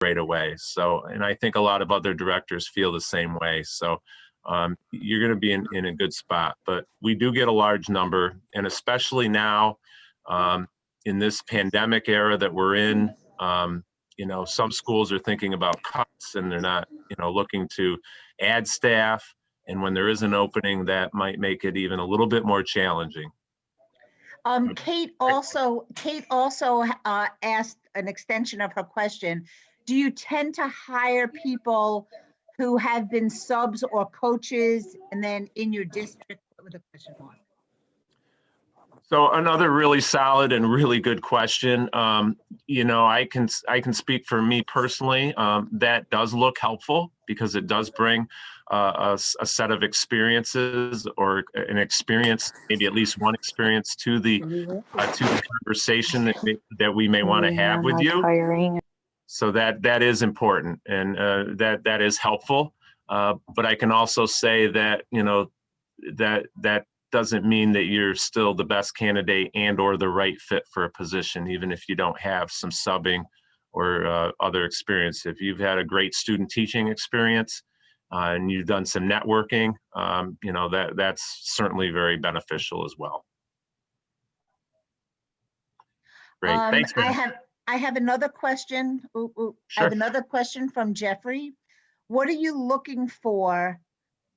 right away. So, and I think a lot of other directors feel the same way. So you're going to be in a good spot. But we do get a large number, and especially now in this pandemic era that we're in, some schools are thinking about cuts and they're not, looking to add staff. And when there is an opening, that might make it even a little bit more challenging. Kate also asked an extension of her question. Do you tend to hire people who have been subs or coaches, and then in your district with a question mark? So another really solid and really good question. I can speak for me personally. That does look helpful because it does bring a set of experiences or an experience, maybe at least one experience to the conversation that we may want to have with you. So that is important, and that is helpful. But I can also say that that doesn't mean that you're still the best candidate and or the right fit for a position, even if you don't have some subbing or other experience. If you've had a great student teaching experience and you've done some networking, that's certainly very beneficial as well. Great, thanks. I have another question. Sure. I have another question from Jeffrey. What are you looking for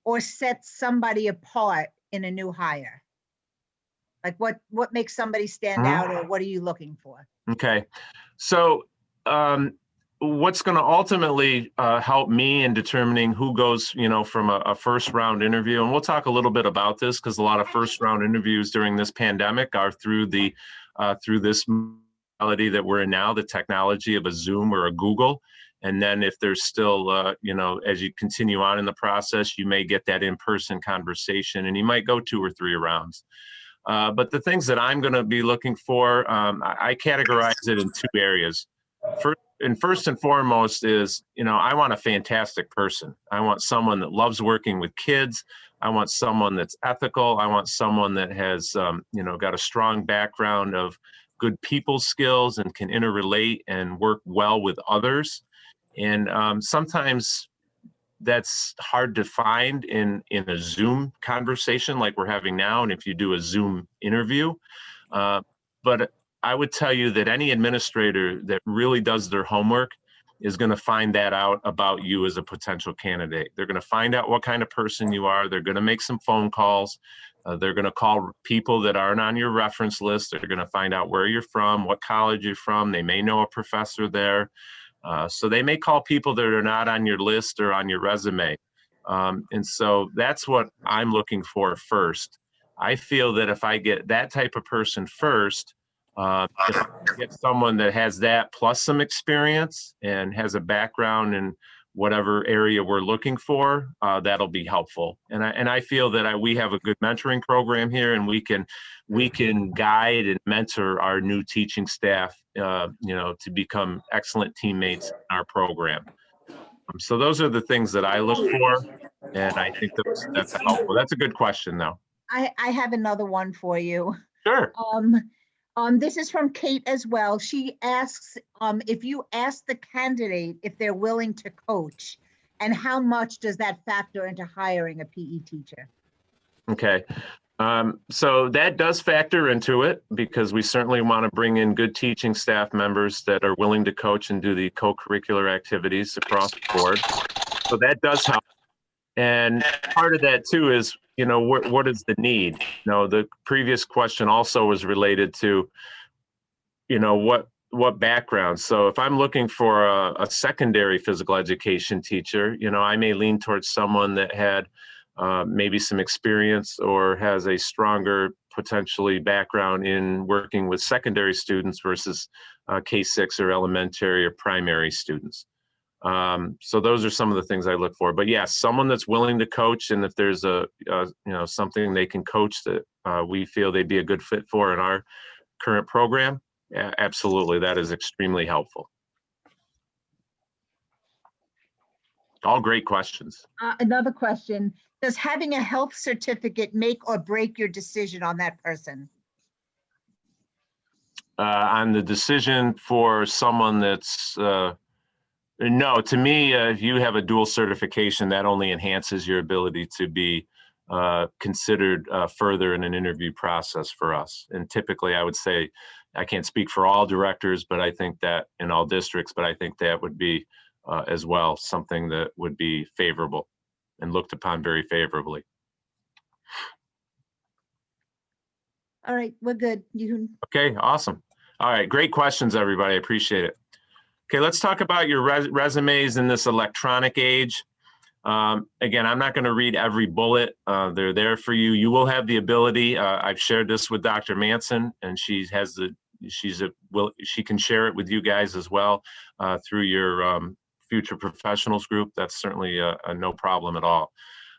or sets somebody apart in a new hire? Like what makes somebody stand out, or what are you looking for? Okay, so what's going to ultimately help me in determining who goes, from a first round interview, and we'll talk a little bit about this because a lot of first round interviews during this pandemic are through this modality that we're in now, the technology of a Zoom or a Google. And then if there's still, as you continue on in the process, you may get that in-person conversation and you might go 2 or 3 rounds. But the things that I'm going to be looking for, I categorize it in 2 areas. First and foremost is, I want a fantastic person. I want someone that loves working with kids. I want someone that's ethical. I want someone that has, got a strong background of good people skills and can interrelate and work well with others. And sometimes that's hard to find in a Zoom conversation like we're having now, and if you do a Zoom interview. But I would tell you that any administrator that really does their homework is going to find that out about you as a potential candidate. They're going to find out what kind of person you are. They're going to make some phone calls. They're going to call people that aren't on your reference list. They're going to find out where you're from, what college you're from. They may know a professor there. So they may call people that are not on your list or on your resume. And so that's what I'm looking for first. I feel that if I get that type of person first, if I get someone that has that plus some experience and has a background in whatever area we're looking for, that'll be helpful. And I feel that we have a good mentoring program here, and we can guide and mentor our new teaching staff, to become excellent teammates in our program. So those are the things that I look for, and I think that's helpful. That's a good question, though. I have another one for you. Sure. This is from Kate as well. She asks if you ask the candidate if they're willing to coach, and how much does that factor into hiring a PE teacher? Okay. So that does factor into it, because we certainly want to bring in good teaching staff members that are willing to coach and do the co-curricular activities across the board. So that does help. And part of that too is, what is the need? The previous question also was related to, what background. So if I'm looking for a secondary physical education teacher, I may lean towards someone that had maybe some experience or has a stronger potentially background in working with secondary students versus K-6 or elementary or primary students. So those are some of the things I look for. But yes, someone that's willing to coach, and if there's something they can coach that we feel they'd be a good fit for in our current program, absolutely, that is extremely helpful. All great questions. Another question: does having a health certificate make or break your decision on that person? On the decision for someone that's No, to me, if you have a dual certification, that only enhances your ability to be considered further in an interview process for us. And typically, I would say, I can't speak for all directors, but I think that in all districts, but I think that would be as well something that would be favorable and looked upon very favorably. All right, we're good. Okay, awesome. All right, great questions, everybody. I appreciate it. Okay, let's talk about your resumes in this electronic age. Again, I'm not going to read every bullet. They're there for you. You will have the ability. I've shared this with Dr. Manson, and she can share it with you guys as well through your future professionals group. That's certainly a no problem at all.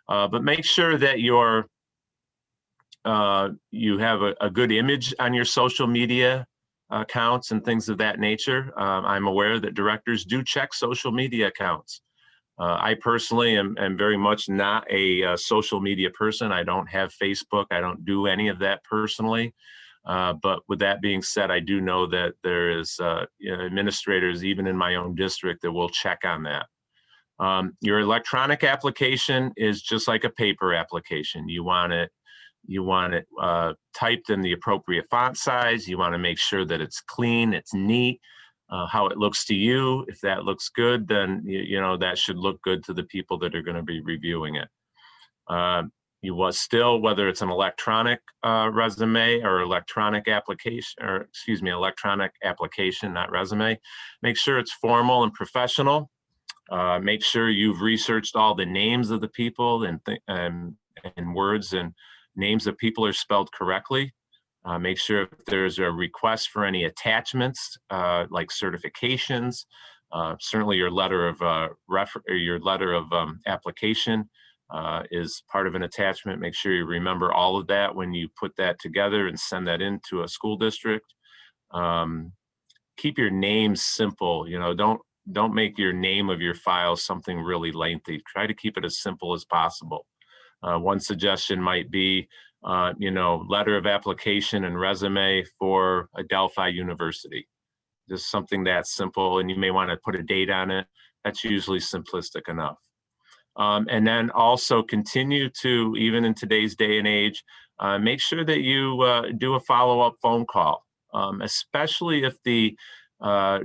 But make sure that you have a good image on your social media accounts and things of that nature. I'm aware that directors do check social media accounts. I personally am very much not a social media person. I don't have Facebook. I don't do any of that personally. But with that being said, I do know that there is administrators, even in my own district, that will check on that. Your electronic application is just like a paper application. You want it typed in the appropriate font size. You want to make sure that it's clean, it's neat, how it looks to you. If that looks good, then that should look good to the people that are going to be reviewing it. You was still, whether it's an electronic resume or electronic application, electronic application, not resume, make sure it's formal and professional. Make sure you've researched all the names of the people and words and names of people are spelled correctly. Make sure if there's a request for any attachments like certifications, certainly your letter of application is part of an attachment. Make sure you remember all of that when you put that together and send that into a school district. Keep your names simple. Don't make your name of your file something really lengthy. Try to keep it as simple as possible. One suggestion might be, letter of application and resume for Adelphi University. Just something that's simple, and you may want to put a date on it. That's usually simplistic enough. And then also continue to, even in today's day and age, make sure that you do a follow-up phone call, especially if the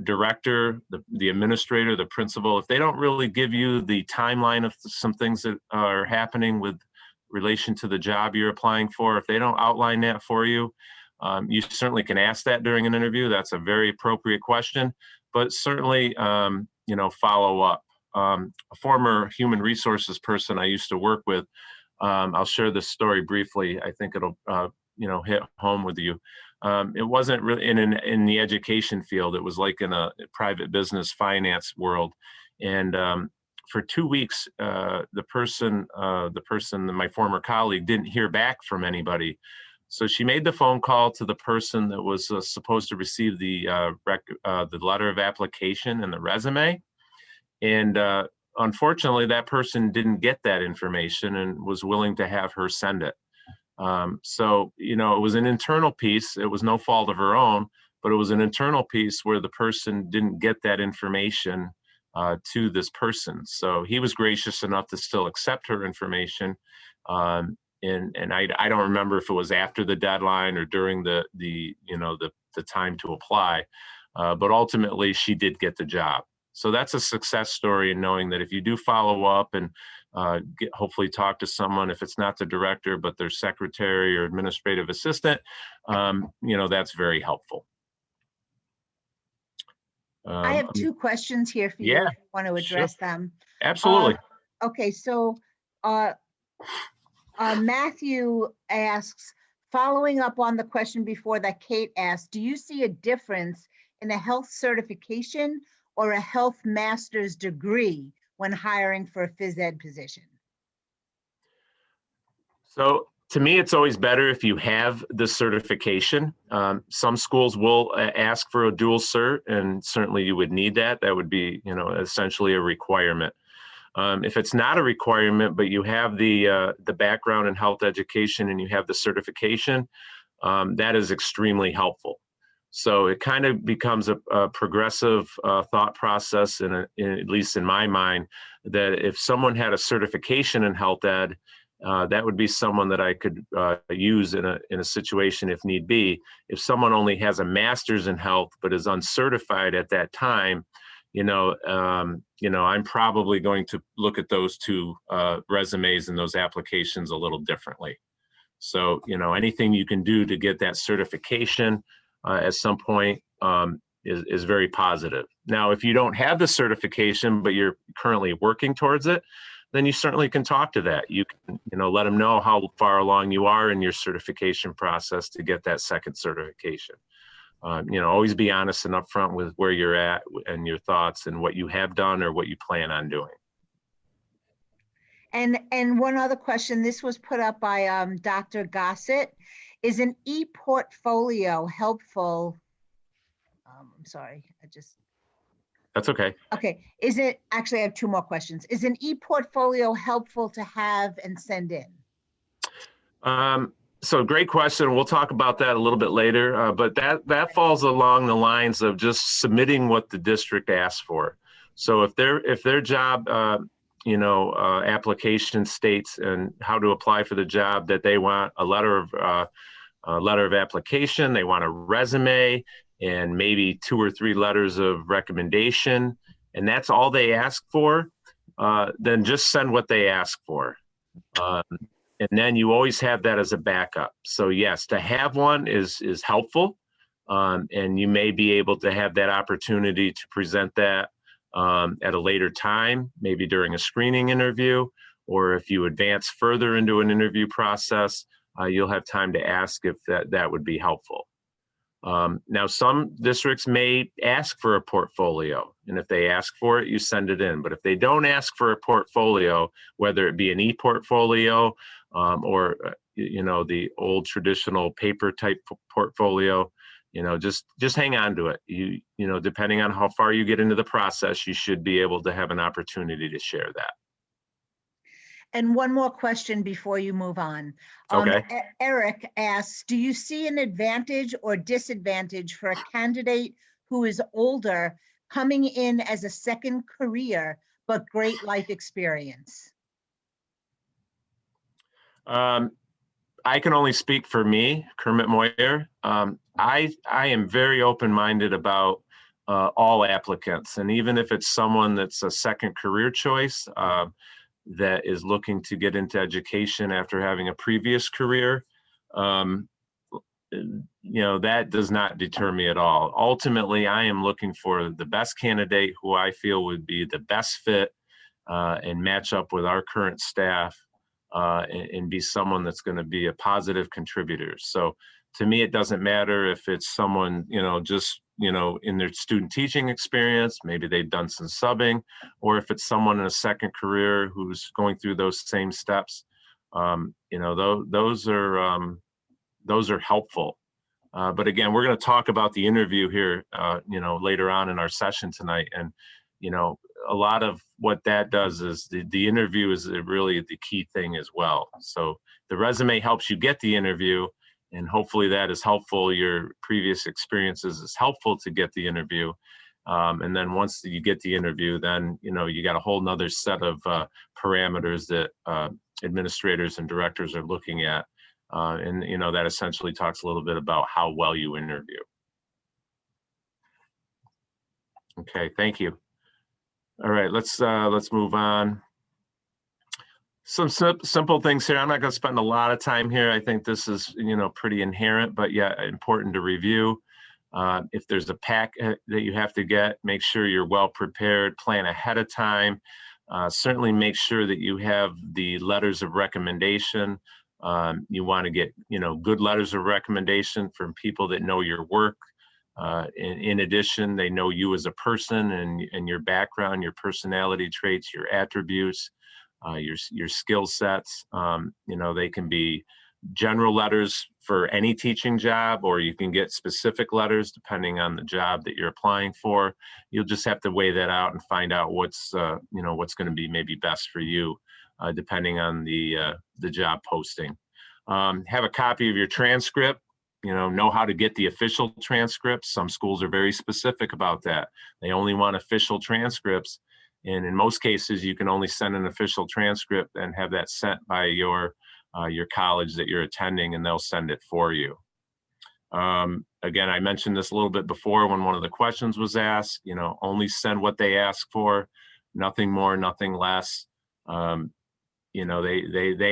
director, the administrator, the principal, if they don't really give you the timeline of some things that are happening with relation to the job you're applying for, if they don't outline that for you, you certainly can ask that during an interview. That's a very appropriate question, but certainly, follow up. A former human resources person I used to work with, I'll share this story briefly. I think it'll, hit home with you. It wasn't really in the education field. It was like in a private business finance world. And for 2 weeks, the person, my former colleague, didn't hear back from anybody. So she made the phone call to the person that was supposed to receive the letter of application and the resume. And unfortunately, that person didn't get that information and was willing to have her send it. So, it was an internal piece. It was no fault of her own, but it was an internal piece where the person didn't get that information to this person. So he was gracious enough to still accept her information. And I don't remember if it was after the deadline or during the time to apply, but ultimately she did get the job. So that's a success story in knowing that if you do follow up and hopefully talk to someone, if it's not the director, but their secretary or administrative assistant, that's very helpful. I have 2 questions here for you if you want to address them. Absolutely. Okay, so Matthew asks, following up on the question before that Kate asked, do you see a difference in a health certification or a health master's degree when hiring for a phys ed position? So to me, it's always better if you have the certification. Some schools will ask for a dual cert, and certainly you would need that. That would be, essentially a requirement. If it's not a requirement, but you have the background in health education and you have the certification, that is extremely helpful. So it kind of becomes a progressive thought process, at least in my mind, that if someone had a certification in health ed, that would be someone that I could use in a situation if need be. If someone only has a master's in health but is uncertified at that time, I'm probably going to look at those two resumes and those applications a little differently. So, anything you can do to get that certification at some point is very positive. Now, if you don't have the certification, but you're currently working towards it, then you certainly can talk to that. You can, let them know how far along you are in your certification process to get that second certification. Always be honest and upfront with where you're at and your thoughts and what you have done or what you plan on doing. And one other question, this was put up by Dr. Gossett. Is an e-portfolio helpful? I'm sorry, That's okay. Okay, actually I have two more questions. Is an e-portfolio helpful to have and send in? So great question. We'll talk about that a little bit later, but that falls along the lines of just submitting what the district asks for. So if their job application states and how to apply for the job that they want a letter of application, they want a resume and maybe 2 or 3 letters of recommendation, and that's all they ask for, then just send what they ask for. And then you always have that as a backup. So yes, to have one is helpful, and you may be able to have that opportunity to present that at a later time, maybe during a screening interview, or if you advance further into an interview process, you'll have time to ask if that would be helpful. Now, some districts may ask for a portfolio, and if they ask for it, you send it in. But if they don't ask for a portfolio, whether it be an e-portfolio or the old traditional paper type portfolio, just hang on to it. Depending on how far you get into the process, you should be able to have an opportunity to share that. And one more question before you move on. Okay. Eric asks, do you see an advantage or disadvantage for a candidate who is older coming in as a second career, but great life experience? I can only speak for me, Kermit Moyer. I am very open-minded about all applicants. And even if it's someone that's a second career choice, that is looking to get into education after having a previous career, that does not deter me at all. Ultimately, I am looking for the best candidate who I feel would be the best fit and match up with our current staff and be someone that's going to be a positive contributor. So to me, it doesn't matter if it's someone, just in their student teaching experience, maybe they've done some subbing, or if it's someone in a second career who's going through those same steps, those are helpful. But again, we're going to talk about the interview here, later on in our session tonight. And, a lot of what that does is the interview is really the key thing as well. So the resume helps you get the interview, and hopefully that is helpful. Your previous experiences is helpful to get the interview. And then once you get the interview, then, you got a whole nother set of parameters that administrators and directors are looking at. And that essentially talks a little bit about how well you interview. Okay, thank you. All right, let's move on. Some simple things here. I'm not going to spend a lot of time here. I think this is, pretty inherent, but yeah, important to review. If there's a pack that you have to get, make sure you're well prepared, plan ahead of time. Certainly make sure that you have the letters of recommendation. You want to get, good letters of recommendation from people that know your work. In addition, they know you as a person and your background, your personality traits, your attributes, your skill sets. They can be general letters for any teaching job, or you can get specific letters depending on the job that you're applying for. You'll just have to weigh that out and find out what's going to be maybe best for you, depending on the job posting. Have a copy of your transcript. know how to get the official transcripts. Some schools are very specific about that. They only want official transcripts. And in most cases, you can only send an official transcript and have that sent by your college that you're attending, and they'll send it for you. Again, I mentioned this a little bit before when one of the questions was asked, only send what they ask for, nothing more, nothing less. They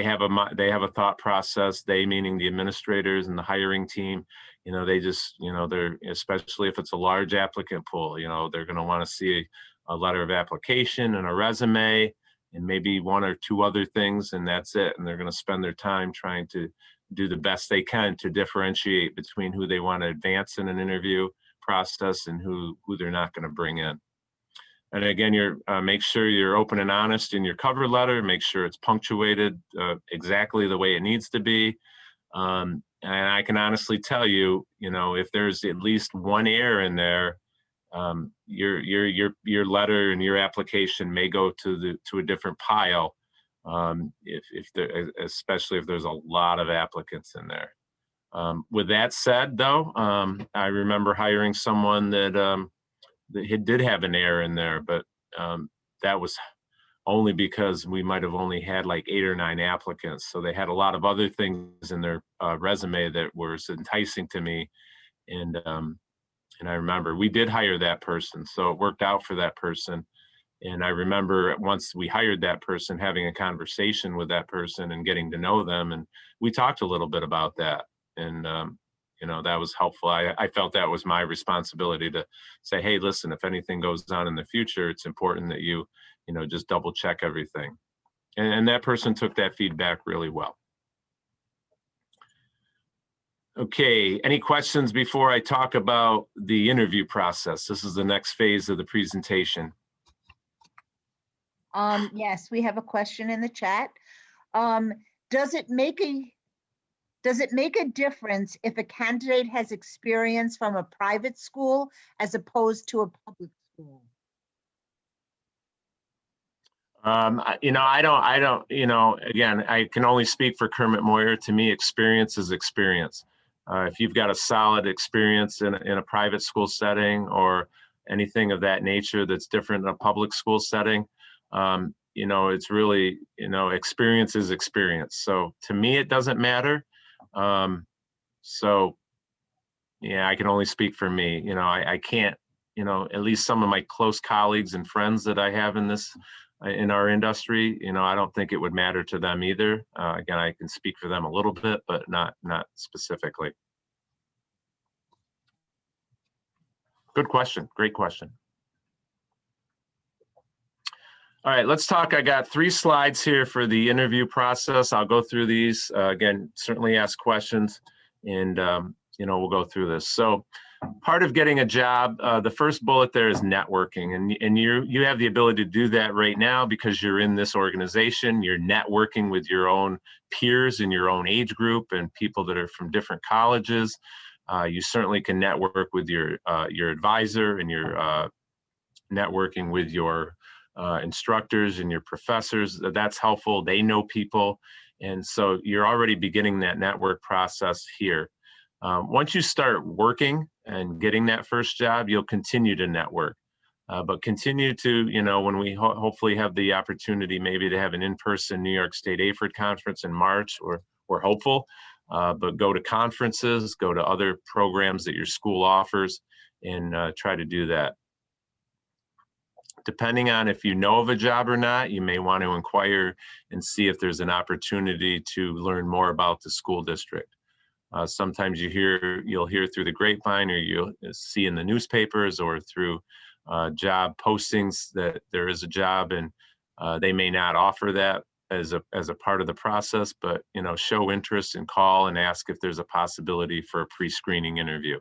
have a thought process, they meaning the administrators and the hiring team. They just, they're, especially if it's a large applicant pool, they're going to want to see a letter of application and a resume and maybe one or two other things, and that's it. And they're going to spend their time trying to do the best they can to differentiate between who they want to advance in an interview process and who they're not going to bring in. And again, make sure you're open and honest in your cover letter. Make sure it's punctuated exactly the way it needs to be. And I can honestly tell you, if there's at least one error in there, your letter and your application may go to a different pile. Especially if there's a lot of applicants in there. With that said, though, I remember hiring someone that did have an error in there, but that was only because we might have only had like 8 or 9 applicants. So they had a lot of other things in their resume that was enticing to me. And I remember we did hire that person. So it worked out for that person. And I remember once we hired that person, having a conversation with that person and getting to know them. And we talked a little bit about that. And, that was helpful. I felt that was my responsibility to say, hey, listen, if anything goes on in the future, it's important that you just double check everything. And that person took that feedback really well. Okay, any questions before I talk about the interview process? This is the next phase of the presentation. Yes, we have a question in the chat. Does it make a difference if a candidate has experience from a private school as opposed to a public school? I don't, again, I can only speak for Kermit Moyer. To me, experience is experience. If you've got a solid experience in a private school setting or anything of that nature that's different in a public school setting, it's really, experience is experience. So to me, it doesn't matter. So yeah, I can only speak for me. I can't, at least some of my close colleagues and friends that I have in our industry, I don't think it would matter to them either. Again, I can speak for them a little bit, but not specifically. Good question. Great question. All right, let's talk. I got 3 slides here for the interview process. I'll go through these. Again, certainly ask questions, and we'll go through this. So part of getting a job, the first bullet there is networking, and you have the ability to do that right now because you're in this organization. You're networking with your own peers in your own age group and people that are from different colleges. You certainly can network with your advisor, and you're networking with your instructors and your professors. That's helpful. They know people. And so you're already beginning that network process here. Once you start working and getting that first job, you'll continue to network. But continue to, when we hopefully have the opportunity maybe to have an in-person New York State AFERD conference in March, or we're hopeful, but go to conferences, go to other programs that your school offers, and try to do that. Depending on if you know of a job or not, you may want to inquire and see if there's an opportunity to learn more about the school district. Sometimes you'll hear through the grapevine, or you'll see in the newspapers or through job postings that there is a job, and they may not offer that as a part of the process, but show interest and call and ask if there's a possibility for a pre-screening interview.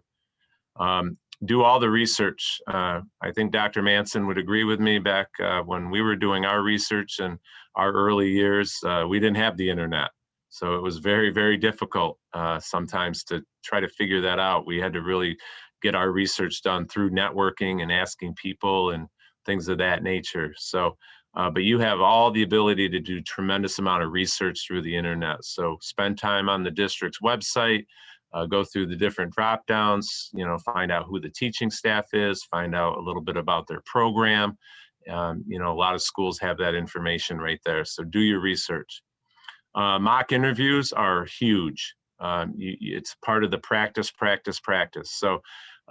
Do all the research. I think Dr. Manson would agree with me. Back when we were doing our research in our early years, we didn't have the internet. So it was very, very difficult sometimes to try to figure that out. We had to really get our research done through networking and asking people and things of that nature. So, but you have all the ability to do tremendous amount of research through the internet. So spend time on the district's website. go through the different drop downs, find out who the teaching staff is, find out a little bit about their program. A lot of schools have that information right there. So do your research. Mock interviews are huge. It's part of the practice. So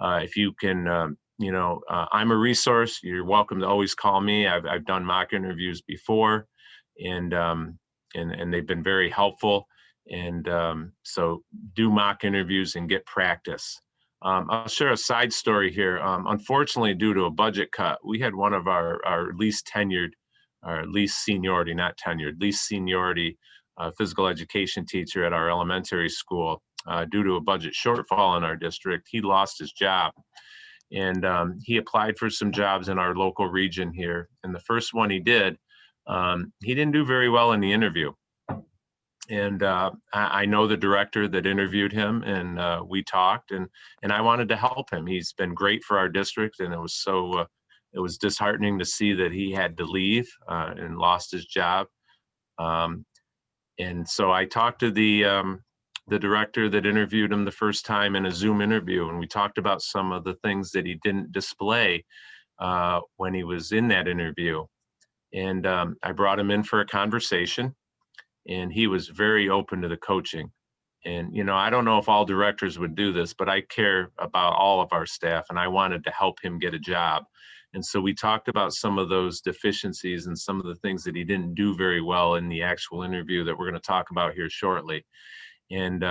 if you can, I'm a resource. You're welcome to always call me. I've done mock interviews before, and they've been very helpful. And so do mock interviews and get practice. I'll share a side story here. Unfortunately, due to a budget cut, we had one of our least tenured, or least seniority, not tenured, least seniority physical education teacher at our elementary school. Due to a budget shortfall in our district, he lost his job. And he applied for some jobs in our local region here. And the first one he did, he didn't do very well in the interview. And I know the director that interviewed him, and we talked, and I wanted to help him. He's been great for our district, and it was disheartening to see that he had to leave and lost his job. And so I talked to the director that interviewed him the first time in a Zoom interview, and we talked about some of the things that he didn't display when he was in that interview. And I brought him in for a conversation, and he was very open to the coaching. And, I don't know if all directors would do this, but I care about all of our staff, and I wanted to help him get a job. And so we talked about some of those deficiencies and some of the things that he didn't do very well in the actual interview that we're going to talk about here shortly. And,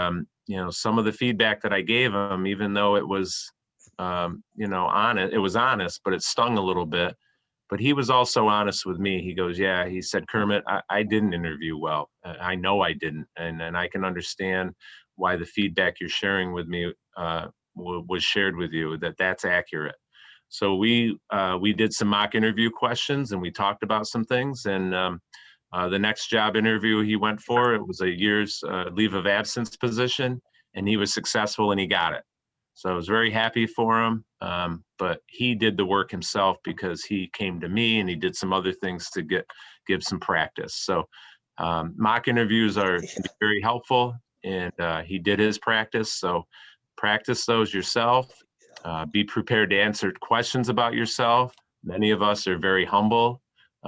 some of the feedback that I gave him, even though it was, honest, it was honest, but it stung a little bit. But he was also honest with me. He goes, yeah, he said, Kermit, I didn't interview well. I know I didn't. And I can understand why the feedback you're sharing with me was shared with you, that's accurate. So we did some mock interview questions, and we talked about some things. And the next job interview he went for, it was a year's leave of absence position, and he was successful and he got it. So I was very happy for him, but he did the work himself because he came to me and he did some other things to give some practice. So mock interviews are very helpful, and he did his practice. So practice those yourself. Be prepared to answer questions about yourself. Many of us are very humble.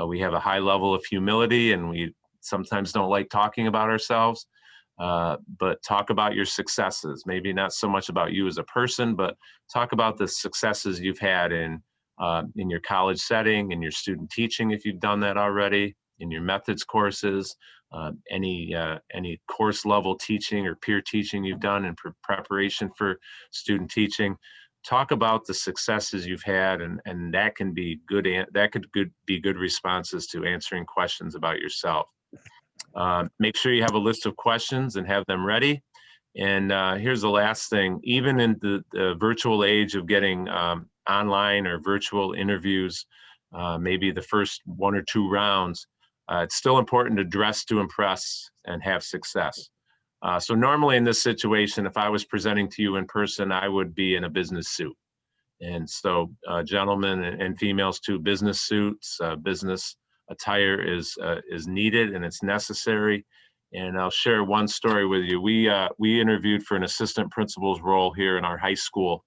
We have a high level of humility, and we sometimes don't like talking about ourselves. But talk about your successes. Maybe not so much about you as a person, but talk about the successes you've had in your college setting, in your student teaching, if you've done that already, in your methods courses, any course level teaching or peer teaching you've done in preparation for student teaching. Talk about the successes you've had, and that can be good. That could be good responses to answering questions about yourself. Make sure you have a list of questions and have them ready. And here's the last thing. Even in the virtual age of getting online or virtual interviews, maybe the first 1 or 2 rounds, it's still important to dress to impress and have success. So normally in this situation, if I was presenting to you in person, I would be in a business suit. And so gentlemen and females too, business suits, business attire is needed and it's necessary. And I'll share one story with you. We interviewed for an assistant principal's role here in our high school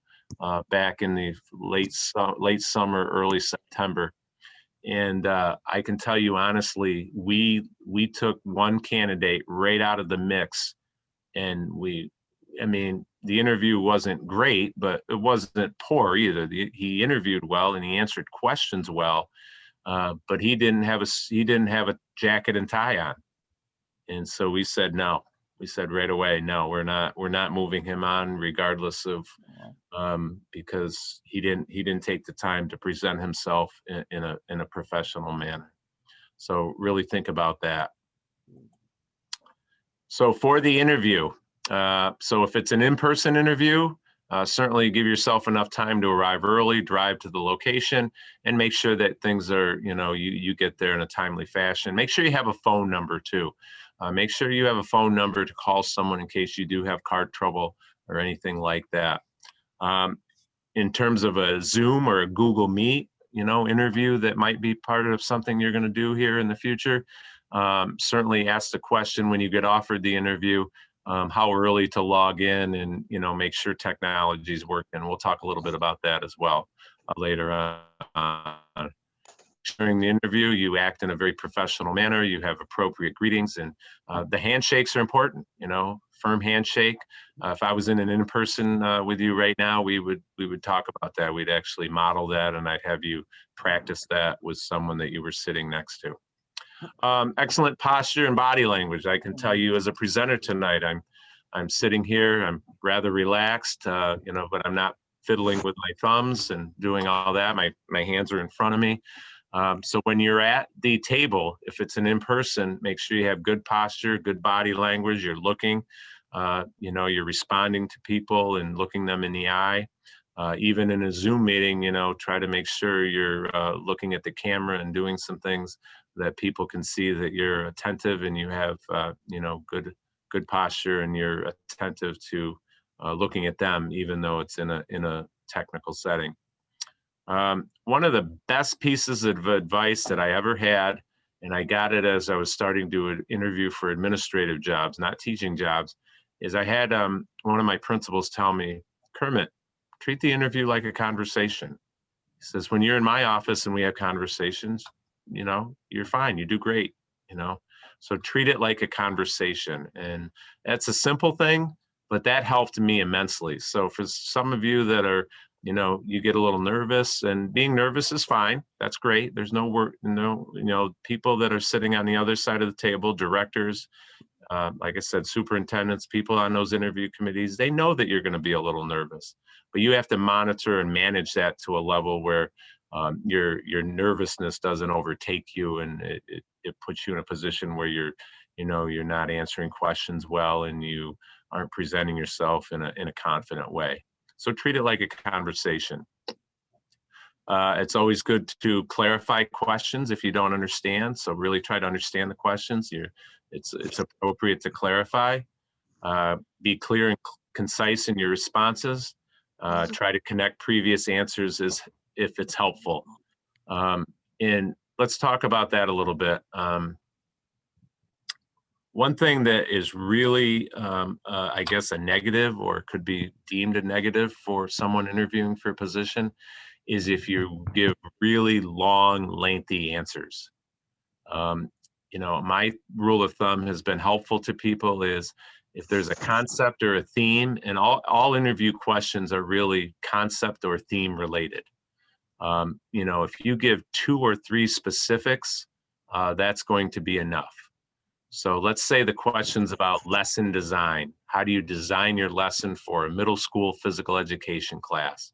back in the late summer, early September. And I can tell you honestly, we took one candidate right out of the mix, and the interview wasn't great, but it wasn't poor either. He interviewed well and he answered questions well. But he didn't have a jacket and tie on. And so we said no. We said right away, no, we're not moving him on, regardless of because he didn't take the time to present himself in a professional manner. So really think about that. So for the interview, so if it's an in-person interview, certainly give yourself enough time to arrive early, drive to the location, and make sure that things are, you get there in a timely fashion. Make sure you have a phone number too. Make sure you have a phone number to call someone in case you do have car trouble or anything like that. In terms of a Zoom or a Google Meet, interview that might be part of something you're going to do here in the future, certainly ask the question when you get offered the interview. how early to log in, and make sure technology is working. We'll talk a little bit about that as well later on. During the interview, you act in a very professional manner. You have appropriate greetings, and the handshakes are important. Firm handshake. If I was in an in-person with you right now, we would talk about that. We'd actually model that, and I'd have you practice that with someone that you were sitting next to. Excellent posture and body language. I can tell you as a presenter tonight, I'm sitting here. I'm rather relaxed, but I'm not fiddling with my thumbs and doing all that. My hands are in front of me. So when you're at the table, if it's an in-person, make sure you have good posture, good body language. You're looking, you're responding to people and looking them in the eye. Even in a Zoom meeting, try to make sure you're looking at the camera and doing some things that people can see that you're attentive and you have, good posture, and you're attentive to looking at them, even though it's in a technical setting. One of the best pieces of advice that I ever had, and I got it as I was starting to interview for administrative jobs, not teaching jobs, is I had one of my principals tell me, Kermit, treat the interview like a conversation. He says, when you're in my office and we have conversations, you're fine, you do great, so treat it like a conversation. And that's a simple thing, but that helped me immensely. So for some of you that are, you get a little nervous, and being nervous is fine. That's great. There's no work, people that are sitting on the other side of the table, directors, like I said, superintendents, people on those interview committees, they know that you're going to be a little nervous, but you have to monitor and manage that to a level where your nervousness doesn't overtake you, and it puts you in a position where you're not answering questions well, and you aren't presenting yourself in a confident way. So treat it like a conversation. It's always good to clarify questions if you don't understand. So really try to understand the questions. It's appropriate to clarify. Be clear and concise in your responses. Try to connect previous answers if it's helpful. And let's talk about that a little bit. One thing that is really, I guess, a negative, or could be deemed a negative for someone interviewing for a position, is if you give really long, lengthy answers. My rule of thumb has been helpful to people is if there's a concept or a theme, and all interview questions are really concept or theme related. If you give 2 or 3 specifics, that's going to be enough. So let's say the question's about lesson design. How do you design your lesson for a middle school physical education class?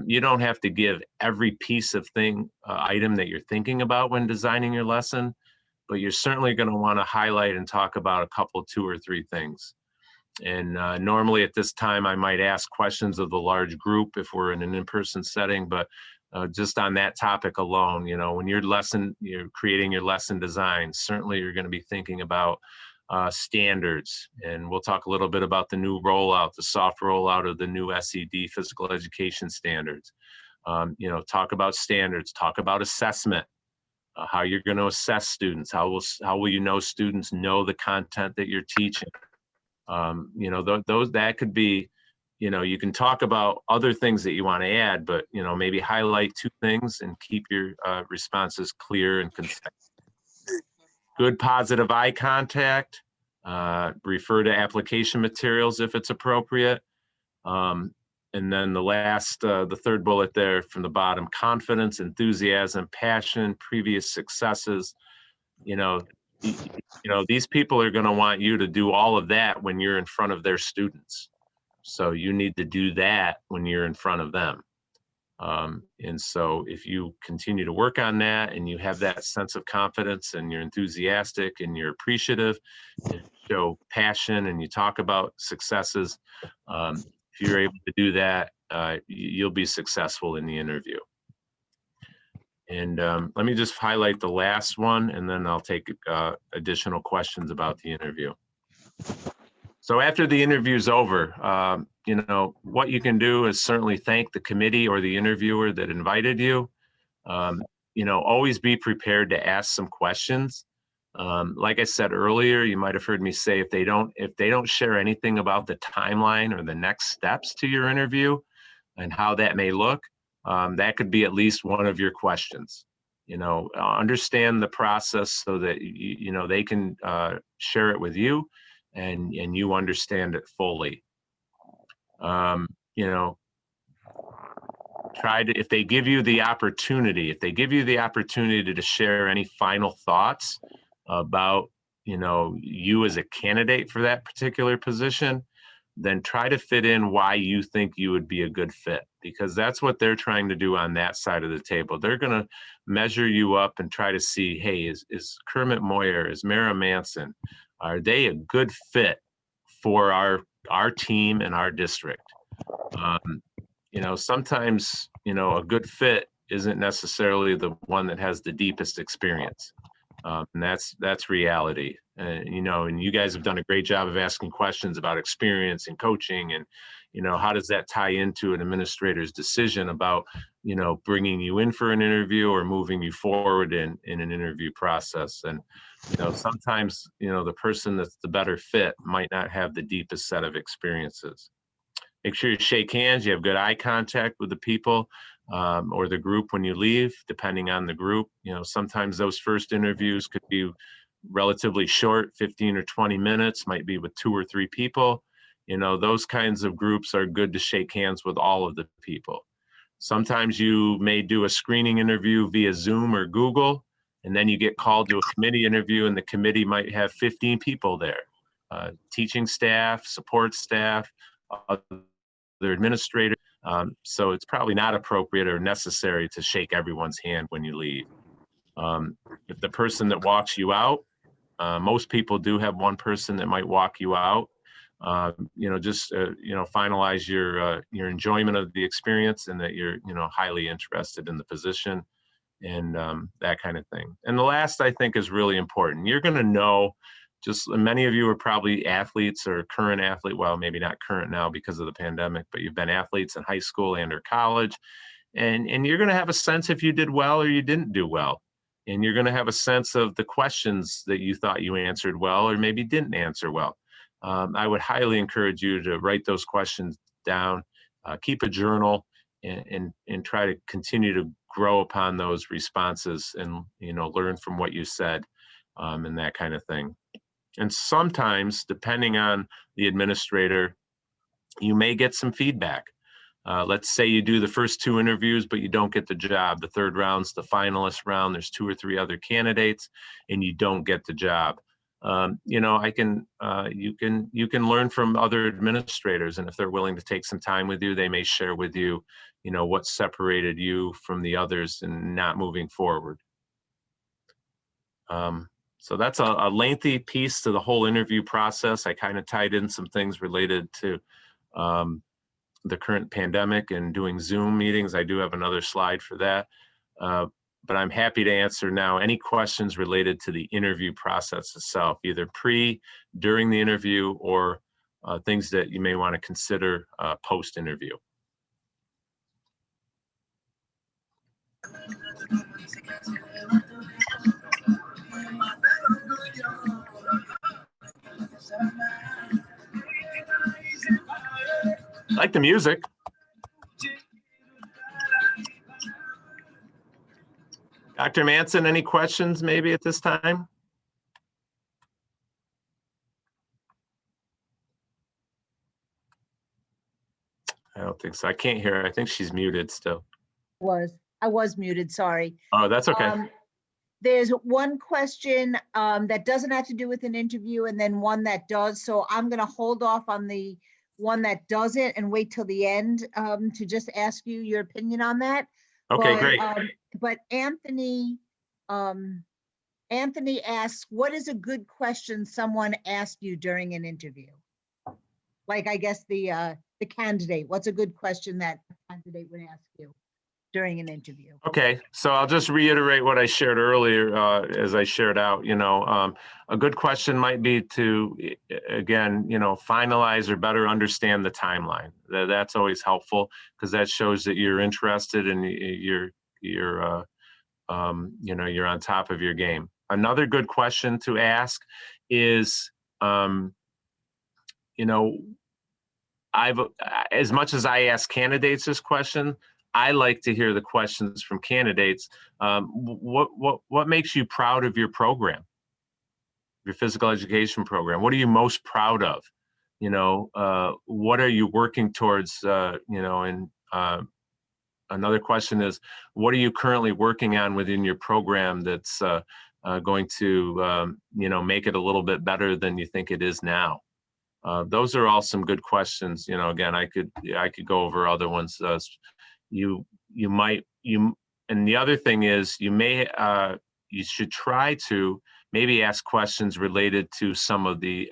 You don't have to give every piece of item that you're thinking about when designing your lesson, but you're certainly going to want to highlight and talk about a couple, 2 or 3 things. And normally at this time, I might ask questions of the large group if we're in an in-person setting, but just on that topic alone, when you're creating your lesson design, certainly you're going to be thinking about standards. And we'll talk a little bit about the new rollout, the soft rollout of the new SED physical education standards. Talk about standards, talk about assessment, how you're going to assess students, how will you know students know the content that you're teaching. Those that could be, you can talk about other things that you want to add, but maybe highlight 2 things and keep your responses clear and concise. Good positive eye contact. Refer to application materials if it's appropriate. And then the 3rd bullet there from the bottom: confidence, enthusiasm, passion, previous successes. These people are going to want you to do all of that when you're in front of their students. So you need to do that when you're in front of them. And so if you continue to work on that, and you have that sense of confidence, and you're enthusiastic, and you're appreciative, and show passion, and you talk about successes, if you're able to do that, you'll be successful in the interview. And let me just highlight the last one, and then I'll take additional questions about the interview. So after the interview's over, what you can do is certainly thank the committee or the interviewer that invited you. Always be prepared to ask some questions. Like I said earlier, you might have heard me say if they don't share anything about the timeline or the next steps to your interview and how that may look, that could be at least one of your questions. Understand the process so that they can share it with you, and you understand it fully. You know, if they give you the opportunity, to share any final thoughts about, you as a candidate for that particular position, then try to fit in why you think you would be a good fit, because that's what they're trying to do on that side of the table. They're going to measure you up and try to see, hey, is Kermit Moyer, is Mara Manson, are they a good fit for our team and our district? Sometimes, a good fit isn't necessarily the one that has the deepest experience. And that's reality. And you guys have done a great job of asking questions about experience and coaching, and, how does that tie into an administrator's decision about, bringing you in for an interview or moving you forward in an interview process. And, sometimes, the person that's the better fit might not have the deepest set of experiences. Make sure you shake hands, you have good eye contact with the people or the group when you leave, depending on the group. Sometimes those first interviews could be relatively short, 15 or 20 minutes, might be with 2 or 3 people. Those kinds of groups are good to shake hands with all of the people. Sometimes you may do a screening interview via Zoom or Google, and then you get called to a committee interview, and the committee might have 15 people there, teaching staff, support staff, their administrator. So it's probably not appropriate or necessary to shake everyone's hand when you leave. If the person that walks you out, most people do have one person that might walk you out. Just finalize your enjoyment of the experience, and that you're highly interested in the position, and that kind of thing. And the last, I think, is really important. You're going to know. Just many of you are probably athletes or current athlete. Well, maybe not current now because of the pandemic, but you've been athletes in high school and or college. And you're going to have a sense if you did well or you didn't do well. And you're going to have a sense of the questions that you thought you answered well or maybe didn't answer well. I would highly encourage you to write those questions down, keep a journal, and try to continue to grow upon those responses and, learn from what you said, and that kind of thing. And sometimes, depending on the administrator, you may get some feedback. Let's say you do the first 2 interviews, but you don't get the job. The third round's the finalist round. There's 2 or 3 other candidates, and you don't get the job. You can learn from other administrators, and if they're willing to take some time with you, they may share with you, what separated you from the others and not moving forward. So that's a lengthy piece to the whole interview process. I kind of tied in some things related to the current pandemic and doing Zoom meetings. I do have another slide for that. But I'm happy to answer now any questions related to the interview process itself, either during the interview, or things that you may want to consider post-interview. I like the music. Dr. Manson, any questions maybe at this time? I don't think so. I can't hear her. I think she's muted still. I was muted, sorry. Oh, that's okay. There's one question that doesn't have to do with an interview, and then one that does. So I'm going to hold off on the one that doesn't and wait till the end to just ask you your opinion on that. Okay, great. But Anthony asks, what is a good question someone asked you during an interview? Like, I guess the candidate, what's a good question that a candidate would ask you during an interview? Okay, so I'll just reiterate what I shared earlier as I shared out. A good question might be to, again, finalize or better understand the timeline. That's always helpful, because that shows that you're interested and you're on top of your game. Another good question to ask is, you know, as much as I ask candidates this question, I like to hear the questions from candidates. What makes you proud of your program, your physical education program? What are you most proud of? What are you working towards? And another question is, what are you currently working on within your program that's going to, make it a little bit better than you think it is now? Those are all some good questions. Again, I could go over other ones. And the other thing is, you should try to maybe ask questions related to some of the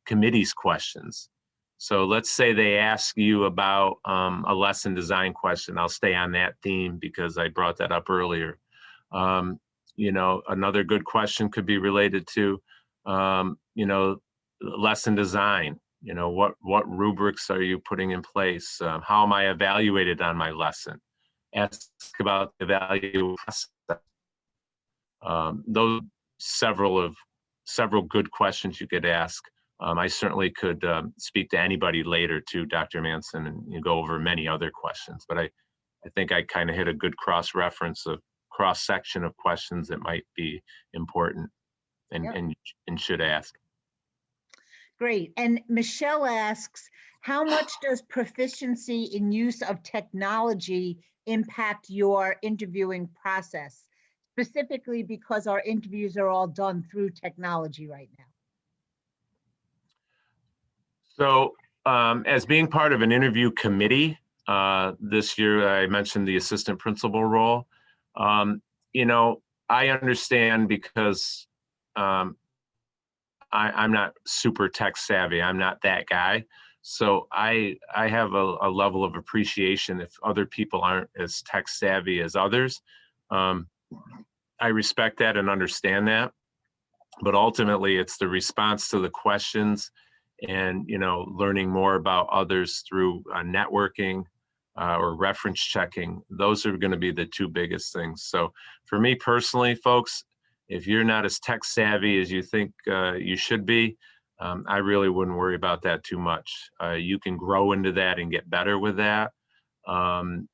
committee's questions. So let's say they ask you about a lesson design question. I'll stay on that theme because I brought that up earlier. Another good question could be related to, lesson design. What rubrics are you putting in place? How am I evaluated on my lesson? Ask about the value process. Those several good questions you could ask. I certainly could speak to anybody later too, Dr. Manson, and go over many other questions. But I think I kind of hit a good cross-reference of cross-section of questions that might be important and should ask. Great. And Michelle asks, how much does proficiency in use of technology impact your interviewing process, specifically because our interviews are all done through technology right now? So as being part of an interview committee, this year I mentioned the assistant principal role. I understand because I'm not super tech savvy. I'm not that guy. So I have a level of appreciation if other people aren't as tech savvy as others. I respect that and understand that. But ultimately, it's the response to the questions and, learning more about others through networking or reference checking. Those are going to be the two biggest things. So for me personally, folks, if you're not as tech savvy as you think you should be, I really wouldn't worry about that too much. You can grow into that and get better with that. And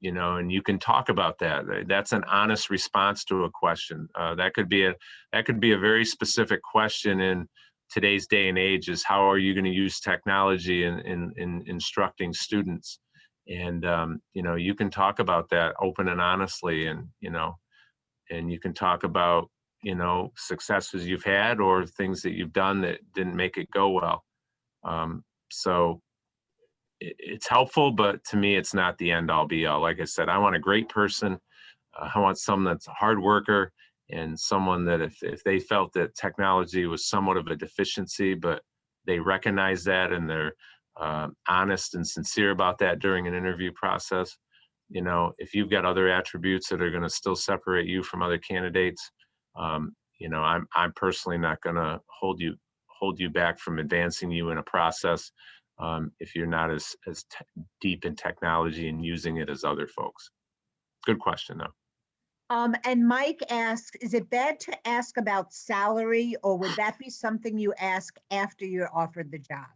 you can talk about that. That's an honest response to a question. That could be a very specific question in today's day and age, is how are you going to use technology in instructing students? And you can talk about that open and honestly, and you can talk about successes you've had or things that you've done that didn't make it go well. So it's helpful, but to me, it's not the end all be all. Like I said, I want a great person. I want someone that's a hard worker and someone that if they felt that technology was somewhat of a deficiency, but they recognize that and they're honest and sincere about that during an interview process. If you've got other attributes that are going to still separate you from other candidates, I'm personally not going to hold you back from advancing you in a process if you're not as deep in technology and using it as other folks. Good question, though. And Mike asks, is it bad to ask about salary, or would that be something you ask after you're offered the job?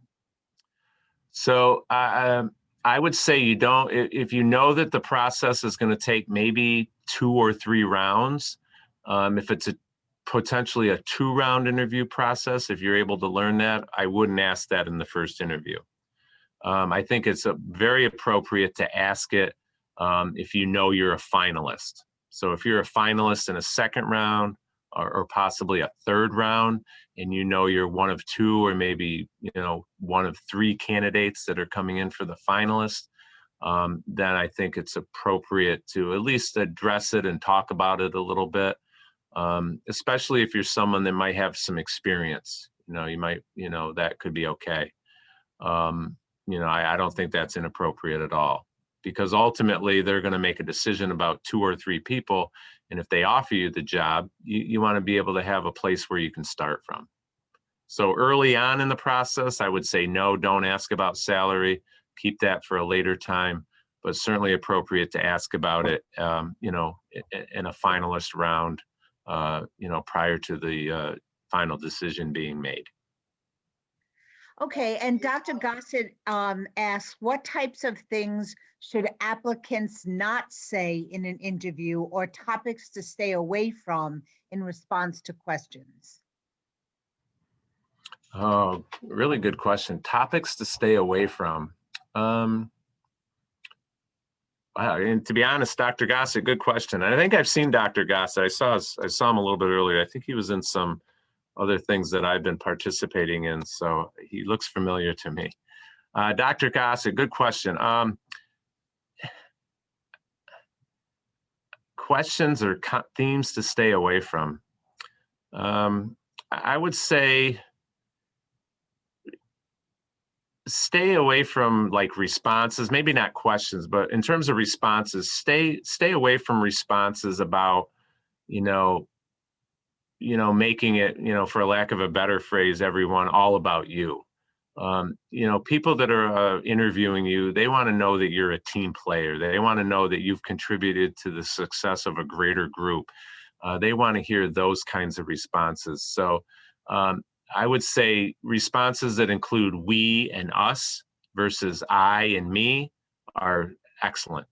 So I would say you don't, if you know that the process is going to take maybe 2 or 3 rounds, if it's potentially a 2-round interview process, if you're able to learn that, I wouldn't ask that in the first interview. I think it's very appropriate to ask it if you know you're a finalist. So if you're a finalist in a 2nd round or possibly a 3rd round, and you're one of 2 or maybe one of 3 candidates that are coming in for the finalist, then I think it's appropriate to at least address it and talk about it a little bit, especially if you're someone that might have some experience. You might, that could be okay. I don't think that's inappropriate at all, because ultimately they're going to make a decision about 2 or 3 people. And if they offer you the job, you want to be able to have a place where you can start from. So early on in the process, I would say, no, don't ask about salary. Keep that for a later time, but certainly appropriate to ask about it, in a finalist round, prior to the final decision being made. Okay, and Dr. Gossett asks, what types of things should applicants not say in an interview, or topics to stay away from in response to questions? Oh, really good question. Topics to stay away from. Wow, and to be honest, Dr. Gossett, good question. I think I've seen Dr. Gossett. I saw him a little bit earlier. I think he was in some other things that I've been participating in, so he looks familiar to me. Dr. Gossett, good question. Questions or themes to stay away from. I would say stay away from like responses, maybe not questions, but in terms of responses, stay away from responses about, making it, for lack of a better phrase, everyone all about you. People that are interviewing you, they want to know that you're a team player. They want to know that you've contributed to the success of a greater group. They want to hear those kinds of responses. So I would say responses that include we and us versus I and me are excellent.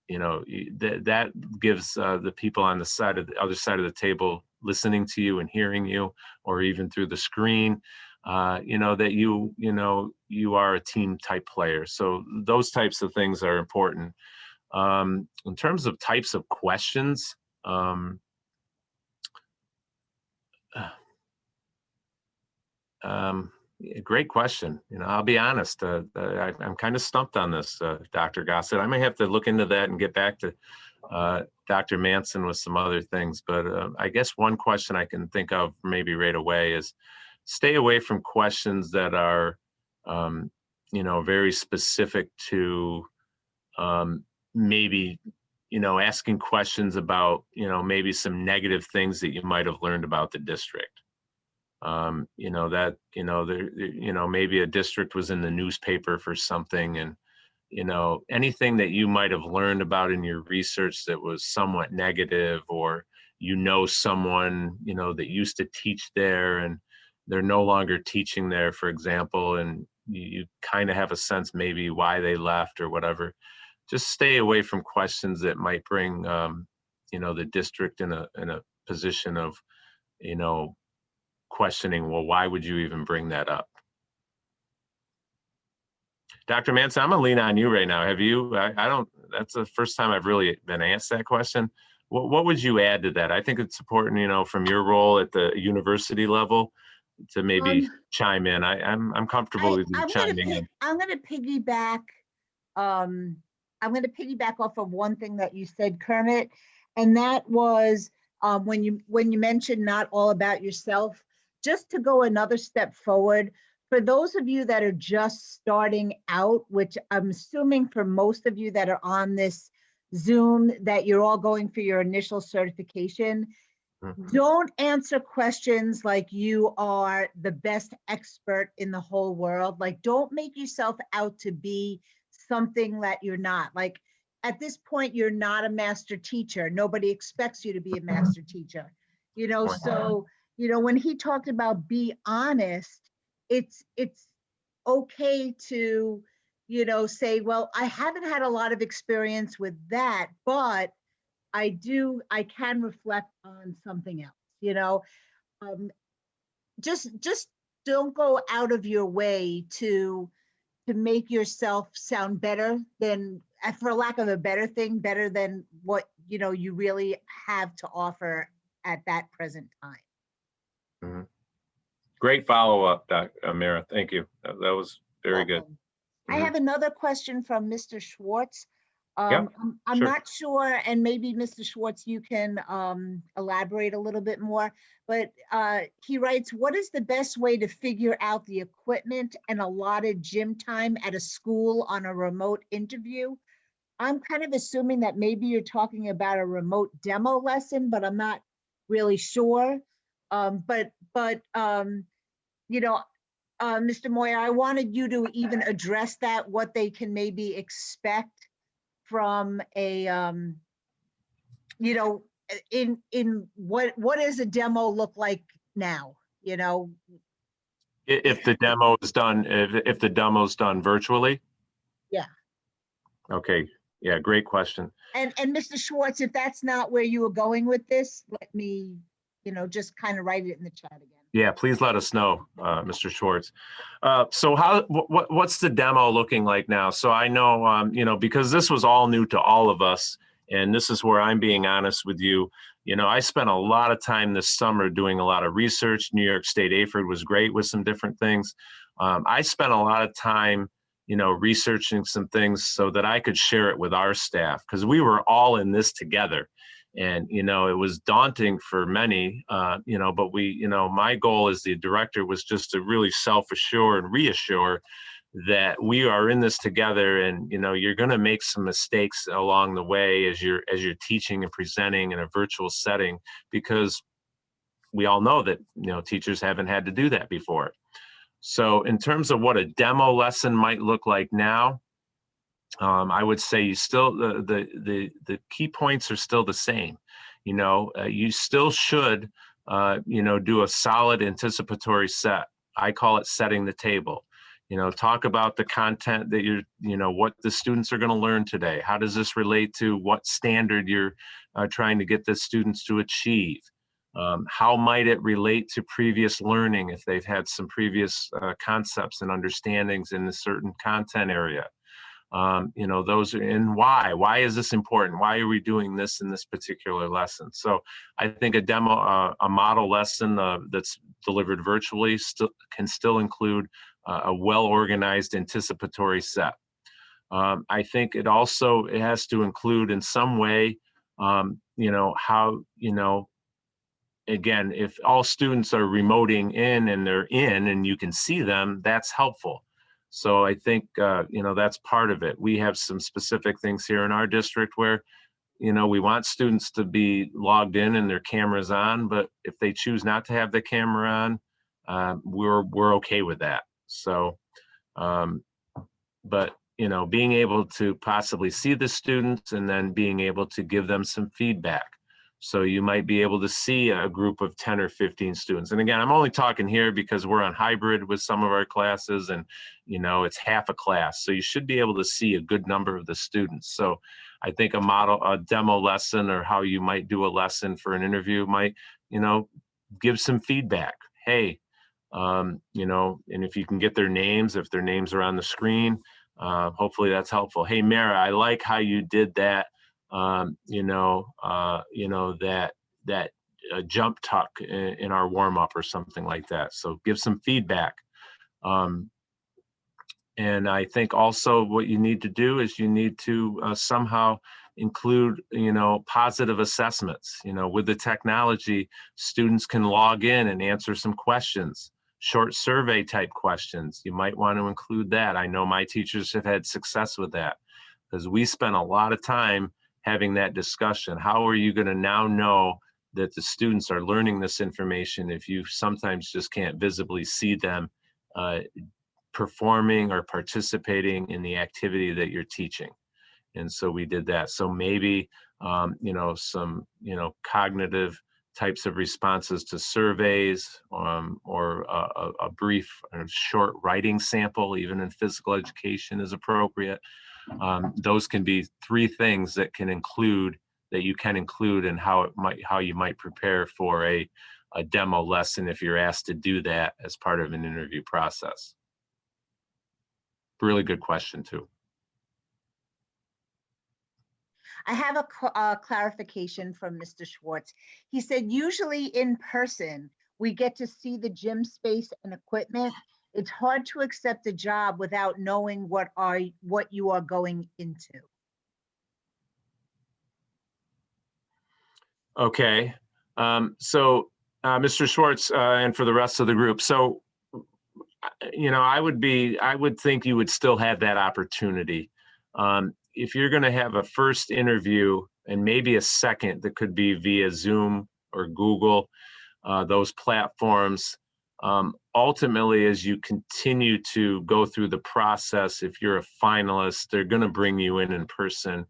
That gives the people on the other side of the table listening to you and hearing you, or even through the screen, that you are a team type player. So those types of things are important. In terms of types of questions, great question. I'll be honest. I'm kind of stumped on this, Dr. Gossett. I may have to look into that and get back to Dr. Manson with some other things. But I guess one question I can think of maybe right away is stay away from questions that are, very specific to maybe, asking questions about, maybe some negative things that you might have learned about the district. Maybe a district was in the newspaper for something, and anything that you might have learned about in your research that was somewhat negative, or someone that used to teach there and they're no longer teaching there, for example, and you kind of have a sense maybe why they left or whatever. Just stay away from questions that might bring the district in a position of questioning, well, why would you even bring that up? Dr. Manson, I'm gonna lean on you right now. Have you, I don't, that's the first time I've really been asked that question. What would you add to that? I think it's important, from your role at the university level to maybe chime in. I'm comfortable with you chiming in. I'm gonna piggyback. I'm gonna piggyback off of one thing that you said, Kermit, and that was when you mentioned not all about yourself. Just to go another step forward, for those of you that are just starting out, which I'm assuming for most of you that are on this Zoom, that you're all going for your initial certification, don't answer questions like you are the best expert in the whole world. Like, don't make yourself out to be something that you're not. Like, at this point, you're not a master teacher. Nobody expects you to be a master teacher, so when he talked about be honest, it's okay to, say, well, I haven't had a lot of experience with that, but I can reflect on something else, just don't go out of your way to make yourself sound better than, for lack of a better thing, better than what, you really have to offer at that present time. Mm-hmm. Great follow-up, Dr. Amira. Thank you. That was very good. I have another question from Mr. Schwartz. Yep, I'm sure. not sure, and maybe Mr. Schwartz, you can elaborate a little bit more, but he writes, what is the best way to figure out the equipment and allotted gym time at a school on a remote interview? I'm kind of assuming that maybe you're talking about a remote demo lesson, but I'm not really sure. Mr. Moyer, I wanted you to even address that, what they can maybe expect from a, in what does a demo look like now? You know, If the demo is done, if the demo's done virtually? yeah. Okay, yeah, great question. And Mr. Schwartz, if that's not where you were going with this, let me, just kind of write it in the chat again. Yeah, please let us know, Mr. Schwartz. So what's the demo looking like now? So I know, because this was all new to all of us, and this is where I'm being honest with you. I spent a lot of time this summer doing a lot of research. New York State AFERD was great with some different things. I spent a lot of time, researching some things so that I could share it with our staff, because we were all in this together. And it was daunting for many, but my goal as the director was just to really self-assure and reassure that we are in this together. And you're going to make some mistakes along the way as you're teaching and presenting in a virtual setting, because we all know that teachers haven't had to do that before. So in terms of what a demo lesson might look like now, I would say you still the key points are still the same. You still should do a solid anticipatory set. I call it setting the table. Talk about the content that what the students are going to learn today. How does this relate to what standard you're trying to get the students to achieve? How might it relate to previous learning if they've had some previous concepts and understandings in a certain content area? Those are, and why is this important? Why are we doing this in this particular lesson? So I think a demo, a model lesson that's delivered virtually can still include a well-organized anticipatory set. I think it has to include in some way, how, again, if all students are remoting in and they're in and you can see them, that's helpful. So I think, that's part of it. We have some specific things here in our district where, we want students to be logged in and their cameras on, but if they choose not to have the camera on, we're okay with that. So, but, being able to possibly see the students and then being able to give them some feedback. So you might be able to see a group of 10 or 15 students. And again, I'm only talking here because we're on hybrid with some of our classes and, it's half a class. So you should be able to see a good number of the students. So I think a demo lesson or how you might do a lesson for an interview might, give some feedback. Hey, and if you can get their names, if their names are on the screen, hopefully that's helpful. Hey, Mara, I like how you did that. That jump tuck in our warm up or something like that. So give some feedback. And I think also what you need to do is you need to somehow include, positive assessments. With the technology, students can log in and answer some questions, short survey type questions. You might want to include that. I know my teachers have had success with that because we spent a lot of time having that discussion. How are you going to now know that the students are learning this information if you sometimes just can't visibly see them performing or participating in the activity that you're teaching? And so we did that. So maybe, some, cognitive types of responses to surveys, or a brief or short writing sample, even in physical education, is appropriate. Those can be three things that you can include in how you might prepare for a demo lesson if you're asked to do that as part of an interview process. Really good question too. I have a clarification from Mr. Schwartz. He said, usually in person, we get to see the gym space and equipment. It's hard to accept a job without knowing what you are going into. Okay. So Mr. Schwartz, and for the rest of the group, so, I would think you would still have that opportunity. If you're going to have a first interview and maybe a second that could be via Zoom or Google, those platforms, ultimately, as you continue to go through the process, if you're a finalist, they're going to bring you in person.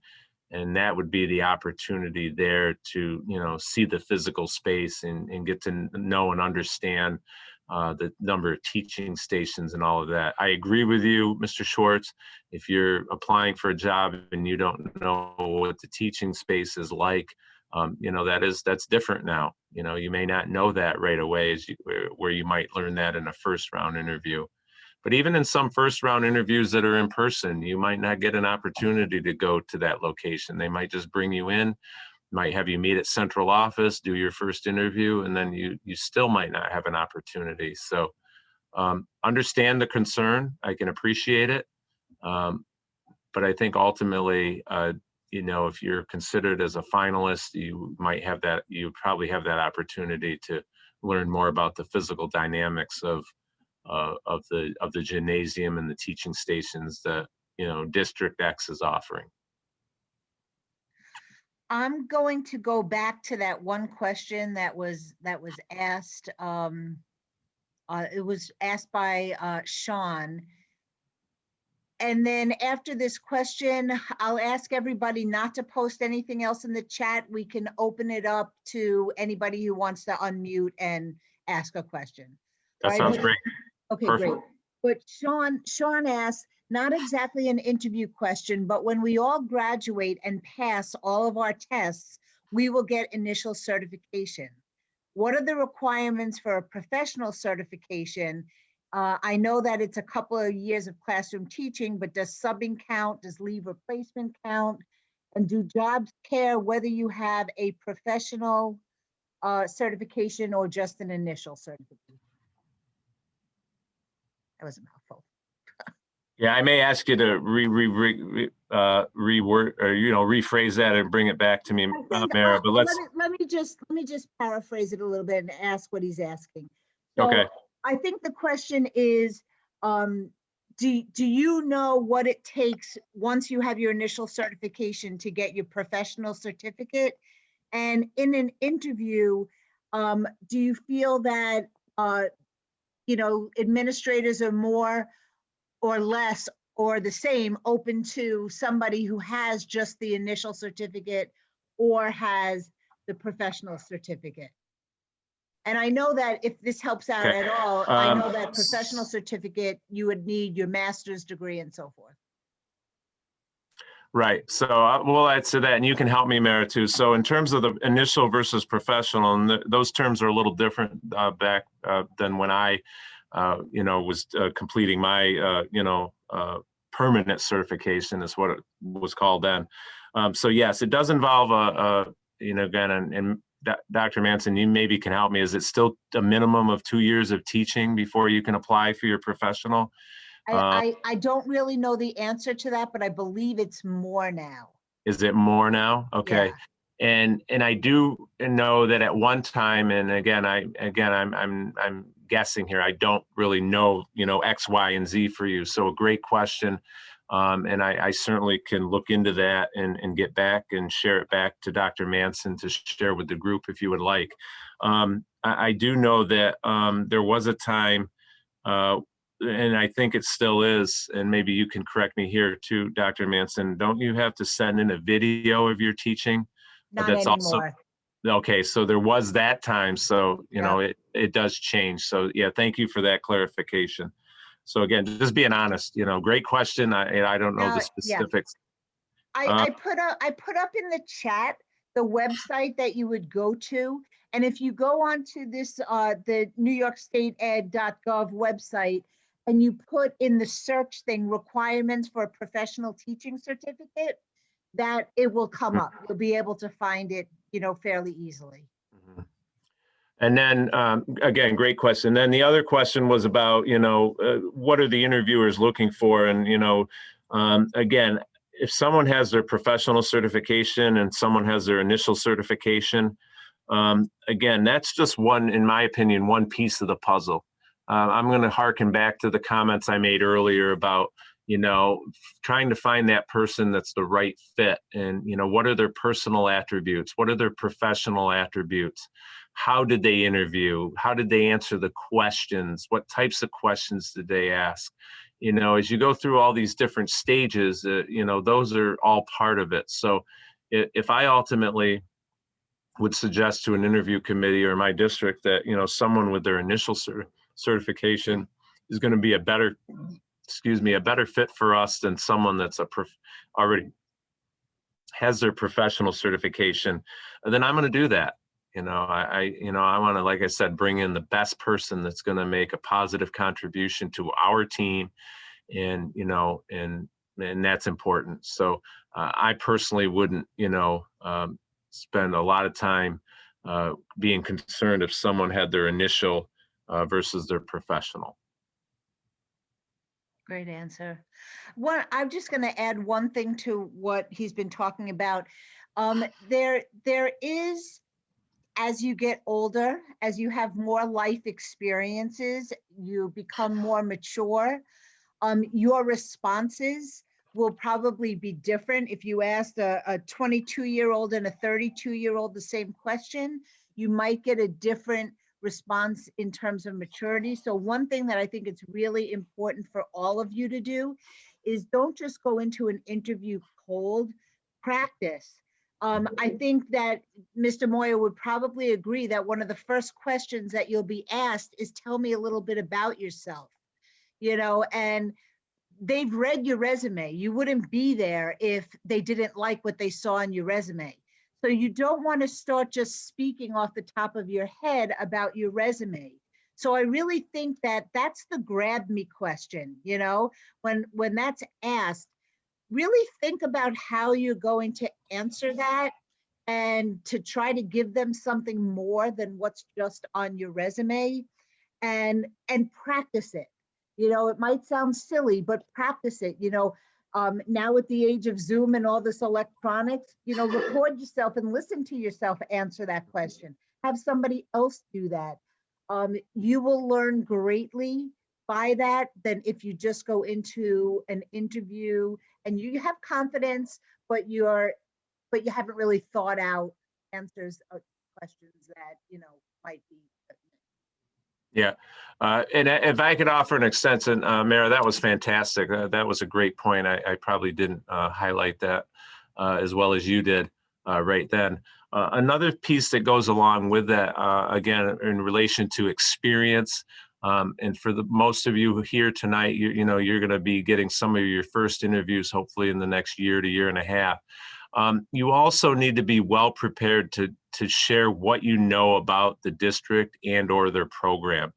And that would be the opportunity there to, see the physical space and get to know and understand the number of teaching stations and all of that. I agree with you, Mr. Schwartz. If you're applying for a job and you don't know what the teaching space is like, that's different now. You may not know that right away where you might learn that in a first round interview. But even in some first round interviews that are in person, you might not get an opportunity to go to that location. They might just bring you in, might have you meet at central office, do your first interview, and then you still might not have an opportunity. So understand the concern. I can appreciate it. But I think ultimately, if you're considered as a finalist, you probably have that opportunity to learn more about the physical dynamics of the gymnasium and the teaching stations that District X is offering. I'm going to go back to that one question that was asked. It was asked by Sean. And then after this question, I'll ask everybody not to post anything else in the chat. We can open it up to anybody who wants to unmute and ask a question. That sounds great. Okay, Perfect. great. But Sean asked, not exactly an interview question, but when we all graduate and pass all of our tests, we will get initial certification. What are the requirements for a professional certification? I know that it's a couple of years of classroom teaching, but does subbing count? Does leave replacement count? And do jobs care whether you have a professional certification or just an initial certification? That was a mouthful. Yeah, I may ask you to reword or rephrase that and bring it back to me, Mara. But let me just paraphrase it a little bit and ask what he's asking. So okay. I think the question is, do you know what it takes once you have your initial certification to get your professional certificate? And in an interview, do you feel that administrators are more or less or the same open to somebody who has just the initial certificate or has the professional certificate? And I know that if this helps out Okay. at all, I know that professional certificate, you would need your master's degree and so forth. Right. So we'll add to that, and you can help me, Mara, too. So in terms of the initial versus professional, and those terms are a little different back than when I, was completing my, permanent certification is what it was called then. So yes, it does involve again, and Dr. Manson, you maybe can help me. Is it still a minimum of 2 years of teaching before you can apply for your professional? I don't really know the answer to that, but I believe it's more now. Is it more now? Okay. Yeah. And I do know that at one time, and again, I'm guessing here. I don't really know, X, Y, and Z for you. So a great question. And I certainly can look into that and get back and share it back to Dr. Manson to share with the group if you would like. I do know that there was a time, and I think it still is, and maybe you can correct me here too, Dr. Manson, don't you have to send in a video of your teaching? Not That's anymore. Okay, so there was that time. So, it does change. So yeah, thank you for that clarification. So again, just being honest, great question. I don't know the specifics. I put up in the chat the website that you would go to. And if you go onto this, the NewYorkStateEd.gov website, and you put in the search thing, requirements for a professional teaching certificate, that it will come up. You'll be able to find it, fairly easily. And then, again, great question. Then the other question was about, what are the interviewers looking for? And, again, if someone has their professional certification and someone has their initial certification, again, that's just one, in my opinion, one piece of the puzzle. I'm going to harken back to the comments I made earlier about, trying to find that person that's the right fit. And, what are their personal attributes? What are their professional attributes? How did they interview? How did they answer the questions? What types of questions did they ask? As you go through all these different stages, those are all part of it. So if I ultimately would suggest to an interview committee or my district that, someone with their initial certification is going to be a better fit for us than someone that's already has their professional certification, then I'm going to do that. I want to, like I said, bring in the best person that's going to make a positive contribution to our team, and that's important. So I personally wouldn't, spend a lot of time being concerned if someone had their initial versus their professional. Great answer. I'm just going to add one thing to what he's been talking about. There is, as you get older, as you have more life experiences, you become more mature. Your responses will probably be different. If you asked a 22-year-old and a 32-year-old the same question, you might get a different response in terms of maturity. So one thing that I think it's really important for all of you to do is don't just go into an interview cold, practice. I think that Mr. Moyer would probably agree that one of the first questions that you'll be asked is, tell me a little bit about yourself, and they've read your resume. You wouldn't be there if they didn't like what they saw in your resume. So you don't want to start just speaking off the top of your head about your resume. So I really think that that's the grab me question, when that's asked, really think about how you're going to answer that and to try to give them something more than what's just on your resume, and practice it. It might sound silly, but practice it. Now at the age of Zoom and all this electronics, record yourself and listen to yourself answer that question. Have somebody else do that. You will learn greatly by that than if you just go into an interview and you have confidence, but you haven't really thought out answers of questions that, might be. Yeah. And if I could offer an extension, Mara, that was fantastic. That was a great point. I probably didn't highlight that as well as you did right then. Another piece that goes along with that, again, in relation to experience, and for the most of you here tonight, you're going to be getting some of your first interviews, hopefully in the next year to year and a half. You also need to be well prepared to share what you know about the district and or their program,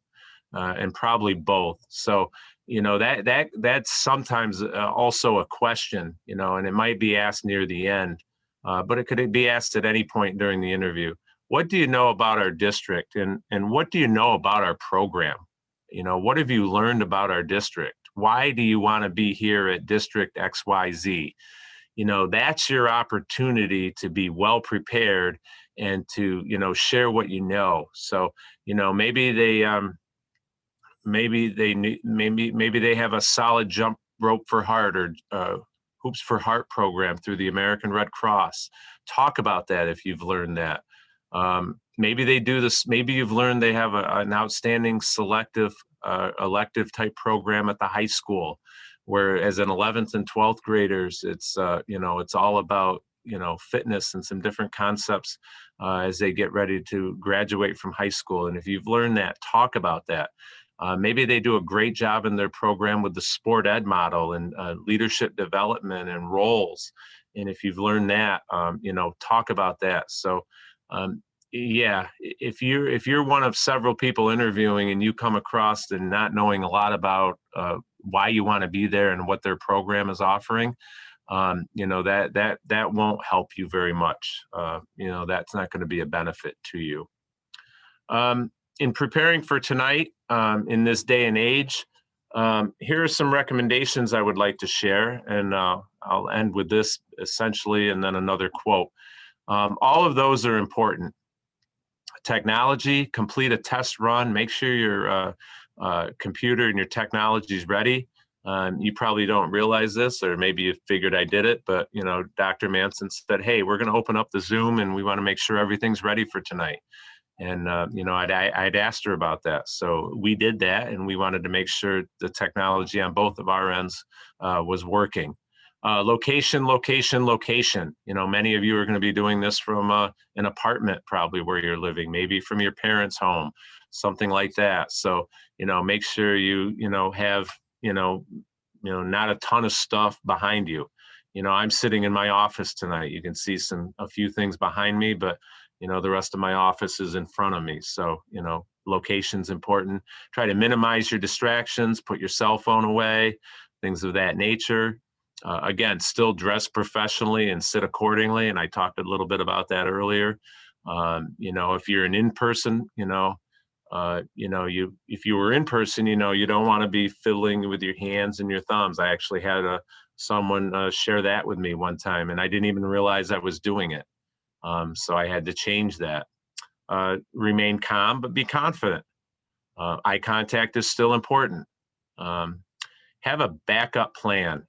and probably both. So, that's sometimes also a question, and it might be asked near the end, but it could be asked at any point during the interview. What do you know about our district, and what do you know about our program? What have you learned about our district? Why do you want to be here at District XYZ? That's your opportunity to be well prepared and to, share what you know. So, maybe they have a solid jump rope for heart or hoops for heart program through the American Red Cross. Talk about that if you've learned that. Maybe they do this. Maybe you've learned they have an outstanding selective elective type program at the high school, where as an 11th and 12th graders, it's all about fitness and some different concepts as they get ready to graduate from high school. And if you've learned that, talk about that. Maybe they do a great job in their program with the sport ed model and leadership development and roles. And if you've learned that, talk about that. So yeah, if you're one of several people interviewing and you come across and not knowing a lot about why you want to be there and what their program is offering, that won't help you very much. That's not going to be a benefit to you. In preparing for tonight, in this day and age, here are some recommendations I would like to share, and I'll end with this essentially, and then another quote. All of those are important. Technology, complete a test run, make sure your computer and your technology is ready. You probably don't realize this, or maybe you figured I did it, but Dr. Manson said, "Hey, we're going to open up the Zoom and we want to make sure everything's ready for tonight." And I'd asked her about that, so we did that, and we wanted to make sure the technology on both of our ends was working. Location, location, location. Many of you are going to be doing this from an apartment, probably where you're living, maybe from your parents' home, something like that. So make sure you have not a ton of stuff behind you. I'm sitting in my office tonight. You can see a few things behind me, but the rest of my office is in front of me. So, location's important. Try to minimize your distractions, put your cell phone away, things of that nature. Again, still dress professionally and sit accordingly. And I talked a little bit about that earlier. If you're an in-person, if you were in person, you don't want to be fiddling with your hands and your thumbs. I actually had someone share that with me one time, and I didn't even realize I was doing it. So I had to change that. Remain calm, but be confident. Eye contact is still important. Have a backup plan.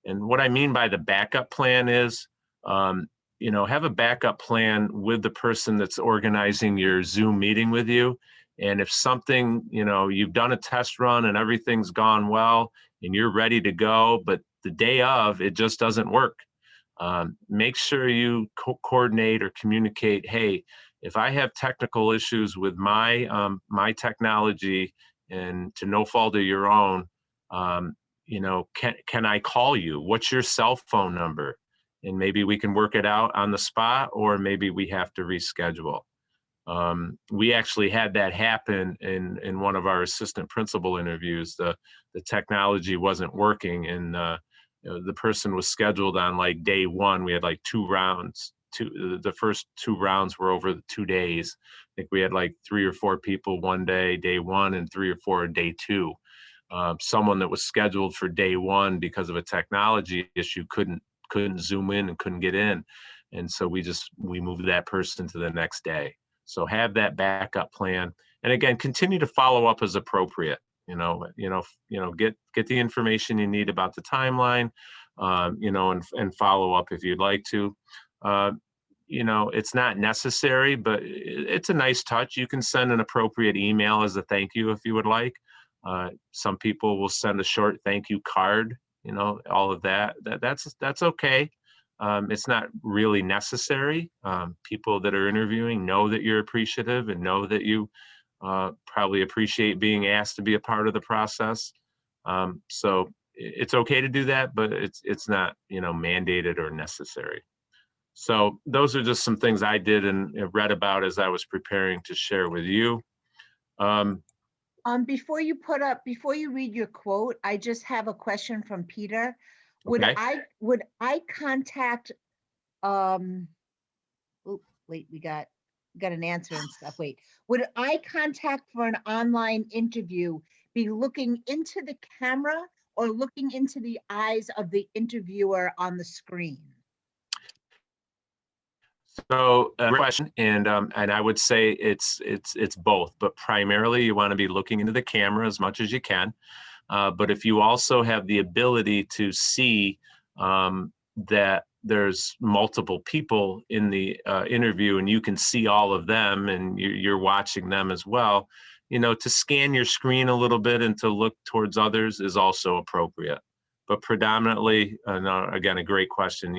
And what I mean by the backup plan is, have a backup plan with the person that's organizing your Zoom meeting with you. And if something, you've done a test run and everything's gone well and you're ready to go, but the day of, it just doesn't work. Make sure you coordinate or communicate, hey, if I have technical issues with my technology, and to no fault of your own, can I call you? What's your cell phone number? And maybe we can work it out on the spot, or maybe we have to reschedule. We actually had that happen in one of our assistant principal interviews. The technology wasn't working, and the person was scheduled on like day one. We had like 2 rounds. The first 2 rounds were over the 2 days. I think we had like 3 or 4 people one day, day one, and 3 or 4 day two. Someone that was scheduled for day one because of a technology issue couldn't Zoom in and couldn't get in, and so we moved that person to the next day. So have that backup plan, and again, continue to follow up as appropriate. Get the information you need about the timeline, and follow up if you'd like to. It's not necessary, but it's a nice touch. You can send an appropriate email as a thank you if you would like. Some people will send a short thank you card. All of that. That's okay. It's not really necessary. People that are interviewing know that you're appreciative and know that you probably appreciate being asked to be a part of the process. So it's okay to do that, but it's not mandated or necessary. So those are just some things I did and read about as I was preparing to share with you. Before you read your quote, I just have a question from Peter. Okay. Would I contact, wait, we got an answer and stuff. Wait, would eye contact for an online interview be looking into the camera or looking into the eyes of the interviewer on the screen? So, question, and I would say it's both, but primarily you want to be looking into the camera as much as you can. But if you also have the ability to see that there's multiple people in the interview and you can see all of them and you're watching them as well, to scan your screen a little bit and to look towards others is also appropriate. But predominantly, again, a great question,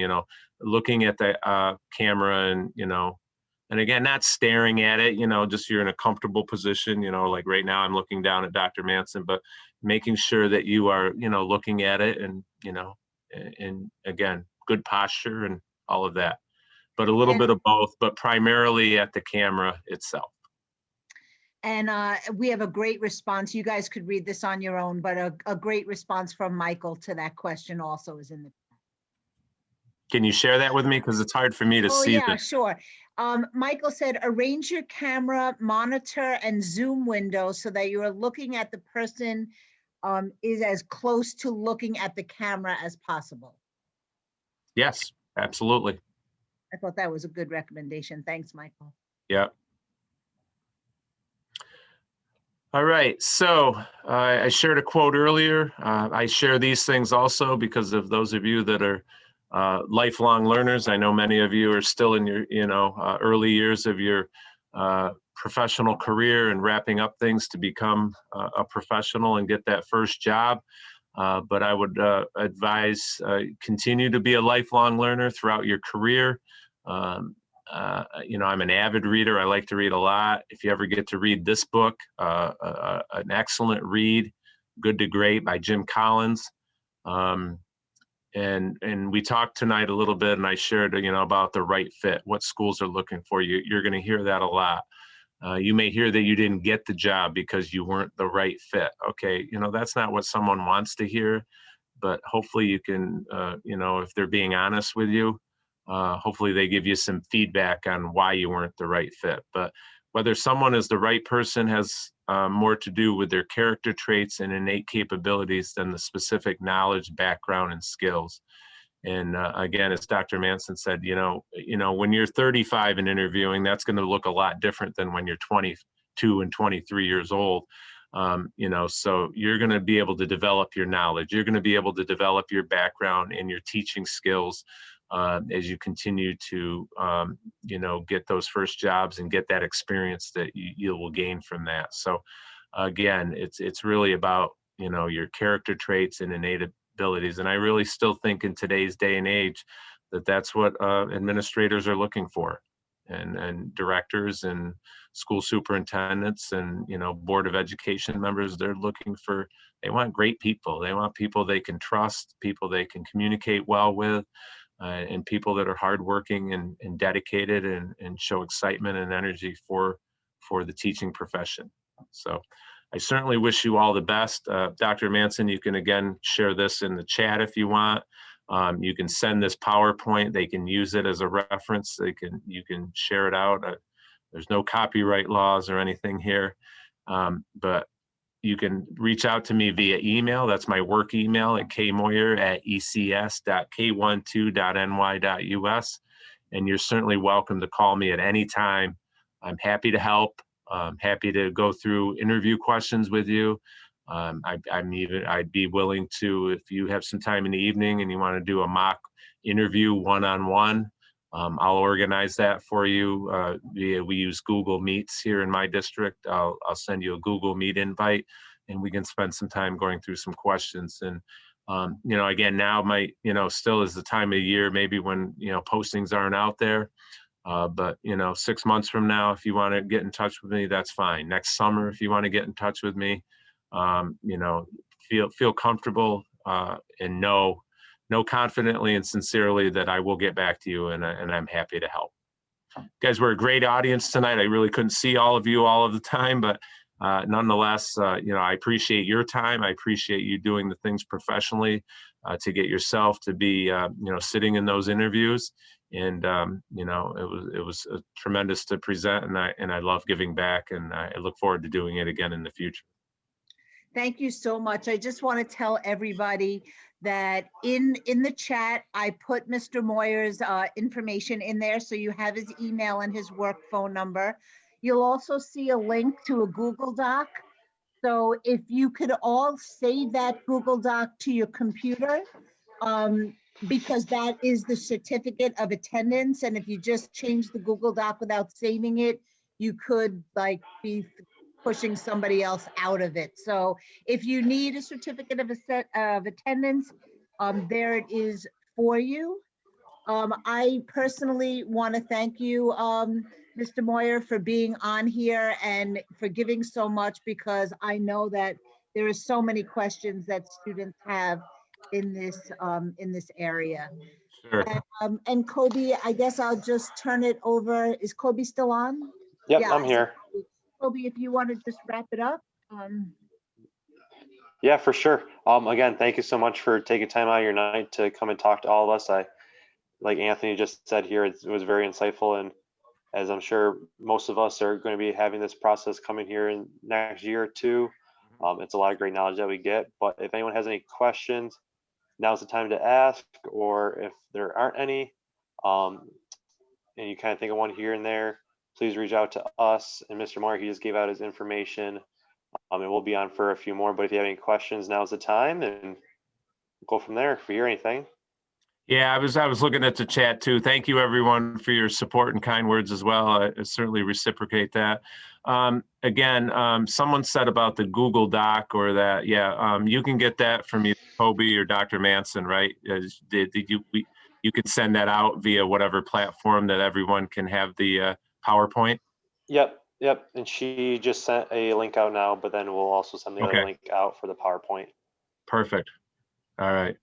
looking at the camera and again, not staring at it, just you're in a comfortable position, like right now I'm looking down at Dr. Manson, but making sure that you are, looking at it and, and again, good posture and all of that, but a little bit of both, but primarily at the camera itself. And we have a great response. You guys could read this on your own, but a great response from Michael to that question also is in the. Can you share that with me? Because it's hard for me to see. Yeah, sure. Michael said, arrange your camera, monitor, and Zoom window so that you are looking at the person is as close to looking at the camera as possible. Yes, absolutely. I thought that was a good recommendation. Thanks, Michael. Yeah. All right, so I shared a quote earlier. I share these things also because of those of you that are lifelong learners. I know many of you are still in your, early years of your professional career and wrapping up things to become a professional and get that first job. But I would advise continue to be a lifelong learner throughout your career. Um, I'm an avid reader. I like to read a lot. If you ever get to read this book, an excellent read, Good to Great by Jim Collins. Um, and we talked tonight a little bit, and I shared, about the right fit, what schools are looking for you. You're going to hear that a lot. You may hear that you didn't get the job because you weren't the right fit. Okay, that's not what someone wants to hear, but hopefully you can, if they're being honest with you, hopefully they give you some feedback on why you weren't the right fit. But whether someone is the right person has more to do with their character traits and innate capabilities than the specific knowledge, background, and skills. And again, as Dr. Manson said, when you're 35 and interviewing, that's going to look a lot different than when you're 22 and 23 years old. So you're going to be able to develop your knowledge. You're going to be able to develop your background and your teaching skills as you continue to, get those first jobs and get that experience that you will gain from that. So again, it's really about, your character traits and innate abilities. And I really still think in today's day and age that that's what administrators are looking for, and directors and school superintendents and board of education members. They want great people. They want people they can trust, people they can communicate well with, and people that are hardworking and dedicated and show excitement and energy for the teaching profession. So I certainly wish you all the best. Dr. Manson, you can again share this in the chat if you want. You can send this PowerPoint. They can use it as a reference. You can share it out. There's no copyright laws or anything here, but you can reach out to me via email. That's my work email at kmoyer@ecs.k12.ny.us. And you're certainly welcome to call me at any time. I'm happy to help. I'm happy to go through interview questions with you. I'd be willing to, if you have some time in the evening and you want to do a mock interview one-on-one, I'll organize that for you. We use Google Meets here in my district. I'll send you a Google Meet invite, and we can spend some time going through some questions. And again, now still is the time of year maybe when postings aren't out there. But 6 months from now, if you want to get in touch with me, that's fine. Next summer, if you want to get in touch with me, feel comfortable and know confidently and sincerely that I will get back to you, and I'm happy to help. You guys were a great audience tonight. I really couldn't see all of you all of the time, but nonetheless, I appreciate your time. I appreciate you doing the things professionally to get yourself to be, sitting in those interviews. And it was tremendous to present, and I love giving back, and I look forward to doing it again in the future. Thank you so much. I just want to tell everybody that in the chat, I put Mr. Moyer's information in there, so you have his email and his work phone number. You'll also see a link to a Google Doc. So if you could all save that Google Doc to your computer, because that is the certificate of attendance. And if you just change the Google Doc without saving it, you could be pushing somebody else out of it. So if you need a certificate of attendance, there it is for you. I personally want to thank you, Mr. Moyer, for being on here and for giving so much, because I know that there are so many questions that students have in this area. Sure. And Kobe, I guess I'll just turn it over. Is Kobe still on? Yep, Yeah, I'm here. Kobe, if you want to just wrap it up. Yeah, for sure. Again, thank you so much for taking time out of your night to come and talk to all of us. Like Anthony just said here, it was very insightful, and as I'm sure most of us are going to be having this process coming here in next year or two, it's a lot of great knowledge that we get. But if anyone has any questions, now's the time to ask, or if there aren't any, and you kind of think of one here and there, please reach out to us. And Mr. Moyer, he just gave out his information And we'll be on for a few more, but if you have any questions, now's the time, and go from there if you hear anything. Yeah, I was looking at the chat too. Thank you everyone for your support and kind words as well. I certainly reciprocate that. Again, someone said about the Google Doc or that. Yeah, you can get that from either Kobe or Dr. Manson, right? You can send that out via whatever platform that everyone can have the PowerPoint. Yep. And she just sent a link out now, but then we'll also send the Okay. other link out for the PowerPoint. Perfect. All right.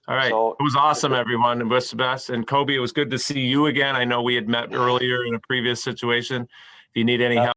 All right. So it was awesome, everyone. It was the best. And Kobe, it was good to see you again. I know we had met earlier in a previous situation. If you need any help,